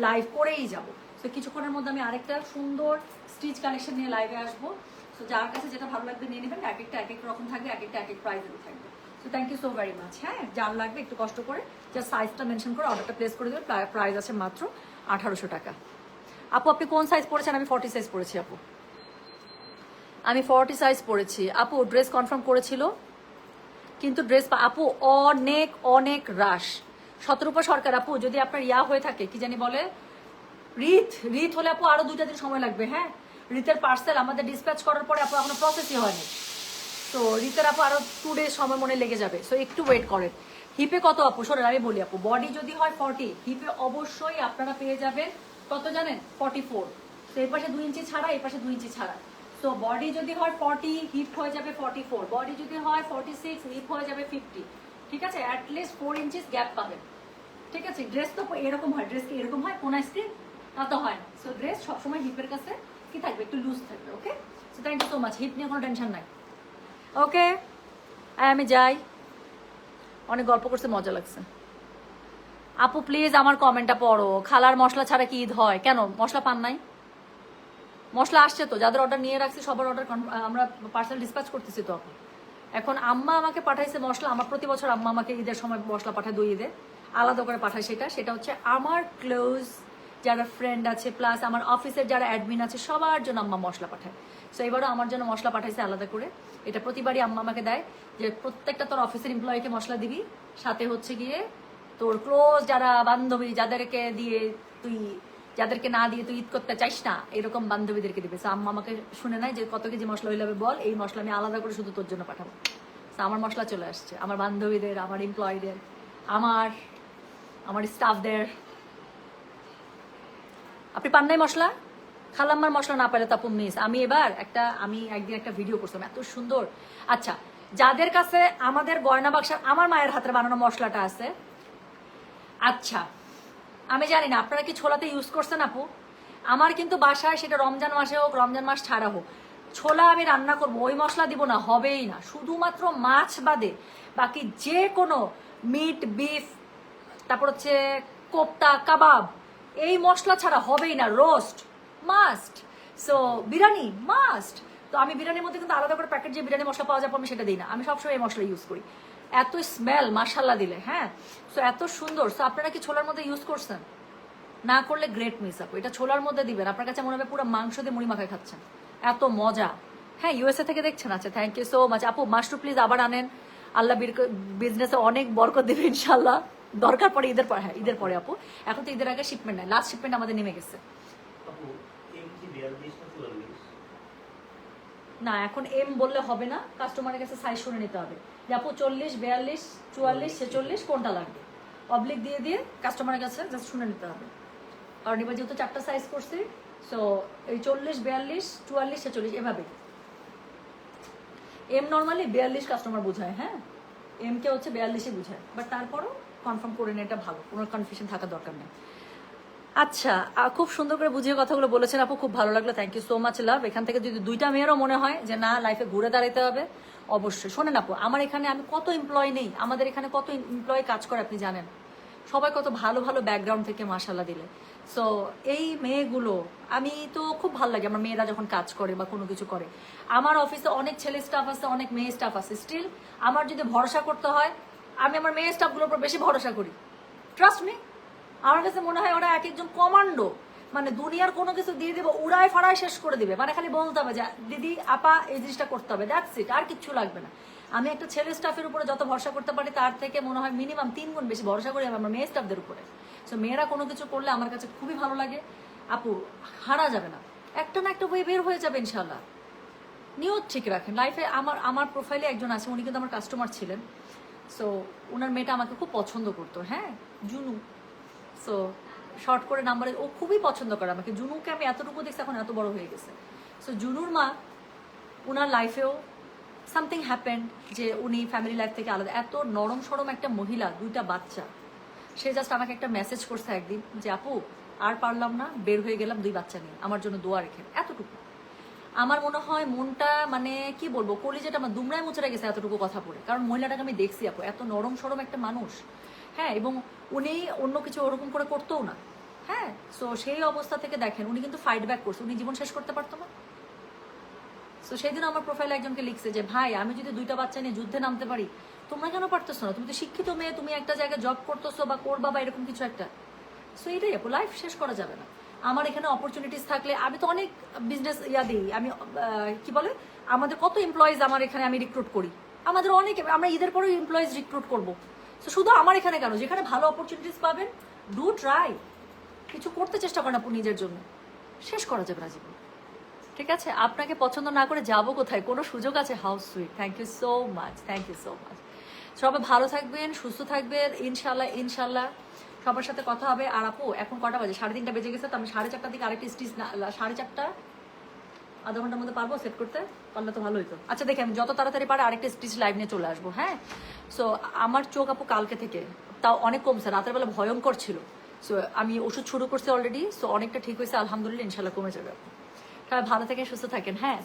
লাইভ করেই যাবো। সো কিছুক্ষণের মধ্যে আমি আরেকটা সুন্দর স্টিচ কালেকশন নিয়ে লাইভে আসবো। সো যার কাছে যেটা ভালো লাগবে নিয়ে নেবেন, এক একটা এক এক রকম থাকবে, এক একটা এক এক প্রাইসেরও থাকবে। So thank you so very much. হ্যাঁ, যার লাগবে একটু কষ্ট করে জাস্ট সাইজটা মেনশন করে অর্ডারটা প্লেস করে দেবেন। প্রাইস আছে মাত্র 1800 টাকা। আপু আপনি কোন সাইজ পড়েছেন? আমি 40 সাইজ পড়েছি আপু, আমি 40 সাইজ পড়েছি আপু। ড্রেস কনফার্ম করেছিল কিন্তু ড্রেস আপু অনেক অনেক রাশ। শতরূপা সরকার আপু, যদি আপনার ইয়া হয়ে থাকে কি জানি বলে রিত হলে আপু আরো 2টা দিন সময় লাগবে। হ্যাঁ, রিতের পার্সেল আমাদের ডিসপ্যাচ করার পরে আপু এখনো প্রসেসই হয়নি। তো রিতের আপু আরো 2 ডেজ সময় মনে লেগে যাবে। সো একটু ওয়েট করেন। হিপে কত আপু? শোনেন আমি বলি আপু, বডি যদি হয় 40, হিপে অবশ্যই আপনারা পেয়ে যাবেন কত জানেন? 44। তো এই পাশে 2 ইঞ্চি ছাড়া, এই পাশে 2 ইঞ্চি ছাড়া। সো বডি যদি হয় 40, হিপ হয়ে যাবে 44। বডি যদি হয় 46, হিপ হয়ে যাবে 50। ঠিক আছে, অ্যাটলিস্ট 4 ইঞ্চিস গ্যাপ পাবেন। ঠিক আছে, ড্রেস তো এরকম হয়, ড্রেস কি এরকম হয় কোন স্ক্রিন? তা তো হয় না। সো ড্রেস সবসময় হিপের কাছে কি থাকবে? একটু লুজ থাকবে। Okay, so thank you so much. Hip নিয়ে কোনো টেনশন নাই। ওকে, আমি যাই। অনেক গল্প করছে, মজা লাগছে। আপু প্লিজ আমার কমেন্টটা পড়ো, খালার মশলা ছাড়া কি ঈদ হয়? কেন মশলা পান নাই? মশলা আসছে তো, যাদের অর্ডার নিয়ে রাখছি সবার অর্ডার আমরা পার্সেল ডিসপ্যাচ করতেছি তো আপু। এখন আম্মা আমাকে পাঠাইছে মশলা, আমার প্রতি বছর আম্মা আমাকে ঈদের সময় মশলা পাঠায়, 2 ঈদে আলাদা করে পাঠায়। সেটা হচ্ছে আমার ক্লোজ যারা ফ্রেন্ড আছে প্লাস আমার অফিসের যারা অ্যাডমিন আছে সবার জন্য আম্মা মশলা পাঠায়। সো এবারও আমার জন্য মশলা পাঠাইছে আলাদা করে। এটা প্রতিবারই আম্মা আমাকে দেয় যে প্রত্যেকটা তোর অফিসের এমপ্লয়িকে মশলা দিবি, সাথে হচ্ছে গিয়ে তোর ক্লোজ যারা বান্ধবী যাদেরকে দিয়ে তুই, যাদেরকে না দিয়ে তুই ঈদ করতে চাইস না এরকম বান্ধবীদেরকে দিবে। সো আম্মা আমাকে শুনে নাই যে কত কেজি মশলা হইলে বল, এই মশলা আমি আলাদা করে শুধু তোর জন্য পাঠাবো। সো আমার মশলা চলে আসছে আমার বান্ধবীদের, আমার এমপ্লয়ীদের, আমার স্টাফদের। আপনি পান নাই মশলা? খালাম্মার মশলা না পাইলে তাপু মিস। আমি একদিন একটা ভিডিও করছিলাম এত সুন্দর। আচ্ছা, যাদের কাছে আমাদের গয়না বাক্সার আমার মায়ের হাতের বানানো মশলাটা আছে, আচ্ছা আমি জানি না আপনারা কি ছোলাতে ইউজ করছেন আপু, আমার কিন্তু বাসায় সেটা রমজান মাসে হোক রমজান মাস ছাড়া হোক ছোলা আমি রান্না করবো, ওই মশলা দিব না, হবেই না। শুধুমাত্র মাছ বাদে বাকি যে কোনো মিট, বিফ, তারপর হচ্ছে কোপ্তা, কাবাব, এই মশলা ছাড়া হবেই না। Roast must, so biryani must. তো আমি বিরিয়ানির মধ্যে কিন্তু আলাদা করে প্যাকেট যে বিরিয়ানি মশলা পাওয়া যাবে আমি সেটা দিই না, আমি সবসময় এই মশলা ইউজ করি। এত স্মেল মাশাল্লাহ দিলে, হ্যাঁ। সো এত সুন্দর। সো আপনারা কি ছোলার মধ্যে ইউজ করছেন? না করলে গ্রেট মিস আপু, এটা ছোলার মধ্যে দিবেন, আপনার কাছে মনে হবে পুরো মাংস দিয়ে মুড়ি মাখায় খাচ্ছেন, এত মজা। হ্যাঁ, ইউএসএ থেকে দেখছেন? আচ্ছা, থ্যাংক ইউ সো মাচ আপু। মাশরুম প্লিজ আবার আনেন, আল্লাহ বিজনেসে অনেক বরকত দেবে ইনশাল্লাহ। দরকার পড়ে ঈদের পরে, হ্যাঁ ঈদের পরে আপু, এখন তো ঈদের আগে শিপমেন্ট নাই, লাস্ট শিপমেন্ট আমাদের নেমে গেছে। না এখন এম বললে হবে না, কাস্টমারের কাছে সাইজ শুনে নিতে হবে যে আপু 40, 42, 44, 46 কোনটা লাগবে, অবলিক দিয়ে দিয়ে কাস্টমারের কাছে জাস্ট শুনে নিতে হবে। কারণ এবার যেহেতু 4টা সাইজ করছি, সো এই 40, 42, 44, 46 এভাবে। এম নর্মালি 42 কাস্টমার বোঝায়, হ্যাঁ এম কে হচ্ছে 42-ই বোঝায়, বাট তারপরও কনফার্ম করে নিয়ে এটা ভালো, কোনো কনফিউশন থাকার দরকার নেই। আচ্ছা, খুব সুন্দর করে বুঝিয়ে কথাগুলো বলেছেন আপু, খুব ভালো লাগলো, thank you so much love. এখান থেকে যদি 2টা মেয়েরও মনে হয় যে না লাইফে ঘুরে দাঁড়াইতে হবে, অবশ্যই। শোনেন আপু, আমার এখানে আমি কত এমপ্লয় নেই, আমাদের এখানে কত এমপ্লয় কাজ করে আপনি জানেন? সবাই কত ভালো ভালো ব্যাকগ্রাউন্ড থেকে মাশাল্লাহ দিলে। সো এই মেয়েগুলো আমি তো খুব ভালো লাগে আমার মেয়েরা যখন কাজ করে বা কোনো কিছু করে। আমার অফিসে অনেক ছেলে স্টাফ আছে, অনেক মেয়ে স্টাফ আছে, স্টিল আমার যদি ভরসা করতে হয় আমি আমার মেয়ে স্টাফগুলোর উপর বেশি ভরসা করি। ট্রাস্ট মি, আমার কাছে মনে হয় ওরা এক একজন কমান্ডো, মানে দুনিয়ার কোনো কিছু দিয়ে দেবো উড়ায় ফাড়ায় শেষ করে দিবে, মানে খালি বলতে হবে যে দিদি আপা এই জিনিসটা করতে হবে, দ্যাটস ইট, আর কিচ্ছু লাগবে না। আমি একটা ছেলে স্টাফের উপরে যত ভরসা করতে পারি তার থেকে মনে হয় মিনিমাম 3 গুণ বেশি ভরসা করি আমার মেয়ে স্টাফদের উপরে। সো মেয়েরা কোনো কিছু করলে আমার কাছে খুবই ভালো লাগে আপু, হারা যাবে না, একটা না একটা ওয়ে বের হয়ে যাবে ইনশাল্লাহ। নিয়ত ঠিক রাখেন লাইফে। আমার প্রোফাইলে একজন আছে, উনি কিন্তু আমার কাস্টমার ছিলেন। সো ওনার মেয়েটা আমাকে খুব পছন্দ করতো, হ্যাঁ জুনু। সো শর্ট করে নাম্বারে, ও খুবই পছন্দ করে আমাকে। জুনুকে আমি এতটুকু দেখছি, এখন এত বড় হয়ে গেছে। সো জুনুর মা, ওনার লাইফেও সামথিং হ্যাপেন্ড যে উনি ফ্যামিলি লাইফ থেকে আলাদা। এত নরম সরম একটা মহিলা, 2টা বাচ্চা, সে জাস্ট আমাকে একটা মেসেজ করছে একদিন যে আপু আর পারলাম না, বের হয়ে গেলাম 2 বাচ্চা নিয়ে, আমার জন্য দোয়া রেখে। এতটুকু আমার মনে হয় মনটা, মানে কি বলবো, কলিজাটা আমার দুমড়ায় মুচড়ে গেছে এতটুকু কথা পড়ে। কারণ মহিলাটাকে আমি দেখছি আপু, এত নরম সরম একটা মানুষ, হ্যাঁ, এবং উনি অন্য কিছু ওরকম করে করতেও না, হ্যাঁ। সো সেই অবস্থা থেকে দেখেন উনি কিন্তু ফাইট ব্যাক করছে, উনি জীবন শেষ করতে পারতো না। সো সেই দিন আমার প্রোফাইলে একজনকে লিখছে যে ভাই আমি যদি 2টা বাচ্চা নিয়ে যুদ্ধে নামতে পারি, তোমরা কেন পারতেছো না? তুমি তো শিক্ষিত মেয়ে, তুমি একটা জায়গায় জব করতেছো বা করবা বা এরকম কিছু একটা। সো এটাই আপু, লাইফ শেষ করা যাবে না। আমার এখানে অপরচুনিটিস থাকলে আমি তো অনেক বিজনেস দিই, আমি কি বলে আমাদের কত এমপ্লয়িজ আমার এখানে আমি রিক্রুট করি, আমাদের অনেক, আমরা ঈদের পরেও এমপ্লয়িজ রিক্রুট করবো। তো শুধু আমার এখানে কেন, যেখানে ভালো অপরচুনিটিস পাবেন ডু ট্রাই, কিছু করতে চেষ্টা করেন আপু নিজের জন্য, শেষ করা যাবে না জীবন, ঠিক আছে? আপনাকে পছন্দ না করে যাবো কোথায়, কোনো সুযোগ আছে? হাউস সুইট, thank you so much, thank you so much. সবাই ভালো থাকবেন, সুস্থ থাকবেন, ইনশাল্লাহ ইনশাল্লাহ সবার সাথে কথা হবে। আর আপু এখন কটা বাজে? 3:30 বেজে গেছে, তো আমি 4:30টার দিকে আরেকটা স্টিচ, 4:30, আধা ঘন্টার মধ্যে পারবো সেট করতে, পারলে তো ভালো হইতো। আচ্ছা দেখে আমি যত তাড়াতাড়ি পারে আরেকটা স্টিচ লাইভ নিয়ে চলে আসবো, হ্যাঁ। সো আমার চোখ আপু কালকে থেকে তাও অনেক কমছে, রাতের বেলা ভয়ঙ্কর ছিল। সো আমি ওষুধ শুরু করছি অলরেডি, সো অনেকটা ঠিক হয়েছে আলহামদুলিল্লাহ, ইনশাল্লাহ কমে যাবে আপু। সবাই ভালো থাকেন, সুস্থ থাকেন। হ্যাঁ,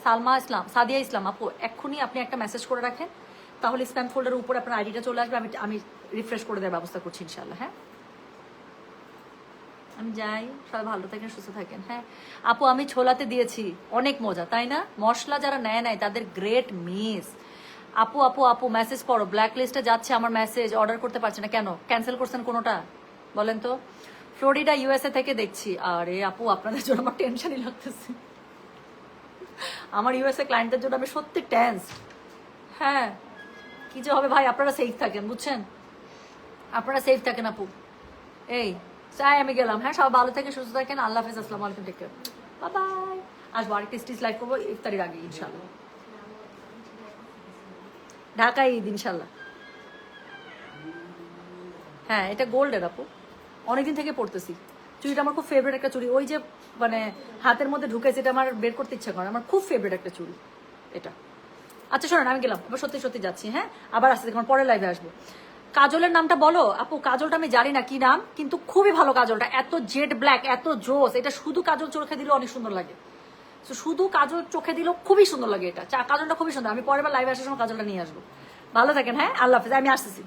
সাদিয়া ইসলাম আপু, এক্ষুনি আপনি একটা মেসেজ করে রাখেন, তাহলে স্প্যাম ফোল্ডারের উপরে আপনার আইডিটা চলে আসবে, আমি আমি রিফ্রেশ করে দেওয়ার ব্যবস্থা করছি ইনশাল্লাহ। হ্যাঁ, আমি যাই, সবাই ভালো থাকেন, সুস্থ থাকেন। হ্যাঁ আপু, আমি ছোলাতে দিয়েছি, অনেক মজা, তাই না? মশলা যারা নেয় নাই তাদের গ্রেট মিস। আপু আপু আপু মেসেজ পড়ো, ব্ল্যাক লিস্টে যাচ্ছে আমার মেসেজ, অর্ডার করতে পারছি না কেন? ক্যান্সেল করছেন কোনোটা বলেন তো? ফ্লোরিডা ইউএসএ থেকে দেখছি। আরে আপু, আপনাদের জন্য আমার টেনশনই লাগতেছে। আমার ইউএসএ ক্লায়েন্টদের জন্য আমি সত্যি টেন্স। হ্যাঁ, কি যে হবে ভাই, আপনারা সেফ থাকেন, বুঝছেন? আপনারা সেফ থাকেন আপু। এই চাই, আমি গেলাম। হ্যাঁ, সব ভালো থেকে সুস্থ থাকেন। আল্লাহ হাফেজ, আসসালামু আলাইকুম, টেক কেয়ার, বাই বাই। আসবো আরেকটা স্টিচ লাইভ করবো ইফতারির আগে ইনশাল্লাহ। ঢাকায় ঈদ ইনশাল্লাহ। হ্যাঁ, এটা গোল্ডের আপু, অনেকদিন থেকে পড়তেছি। চুড়িটা আমার খুব ফেভারিট একটা চুড়ি, ওই যে মানে হাতের মধ্যে ঢুকেছে, এটা আমার বের করতে ইচ্ছা করে, আমার খুব ফেভারিট একটা চুড়ি এটা। আচ্ছা শোনেন, আমি গেলাম, আবার সত্যি সত্যি যাচ্ছি। হ্যাঁ, আবার আসতে দেখুন, পরে লাইভে আসবো। কাজলের নামটা বলো আপু। কাজলটা আমি জানি না কি নাম, কিন্তু খুবই ভালো কাজলটা, এত জেড ব্ল্যাক, এত জোস। এটা শুধু কাজল চোখে দিলে অনেক সুন্দর লাগে, শুধু কাজল চোখে দিলেও খুবই সুন্দর লাগে। এটা কাজলটা খুবই সুন্দর। আমি পরের বার লাইভে আসার সময় কাজলটা নিয়ে আসবো। ভালো থাকেন। হ্যাঁ, আল্লাহ হাফেজ, আমি আসতেছি।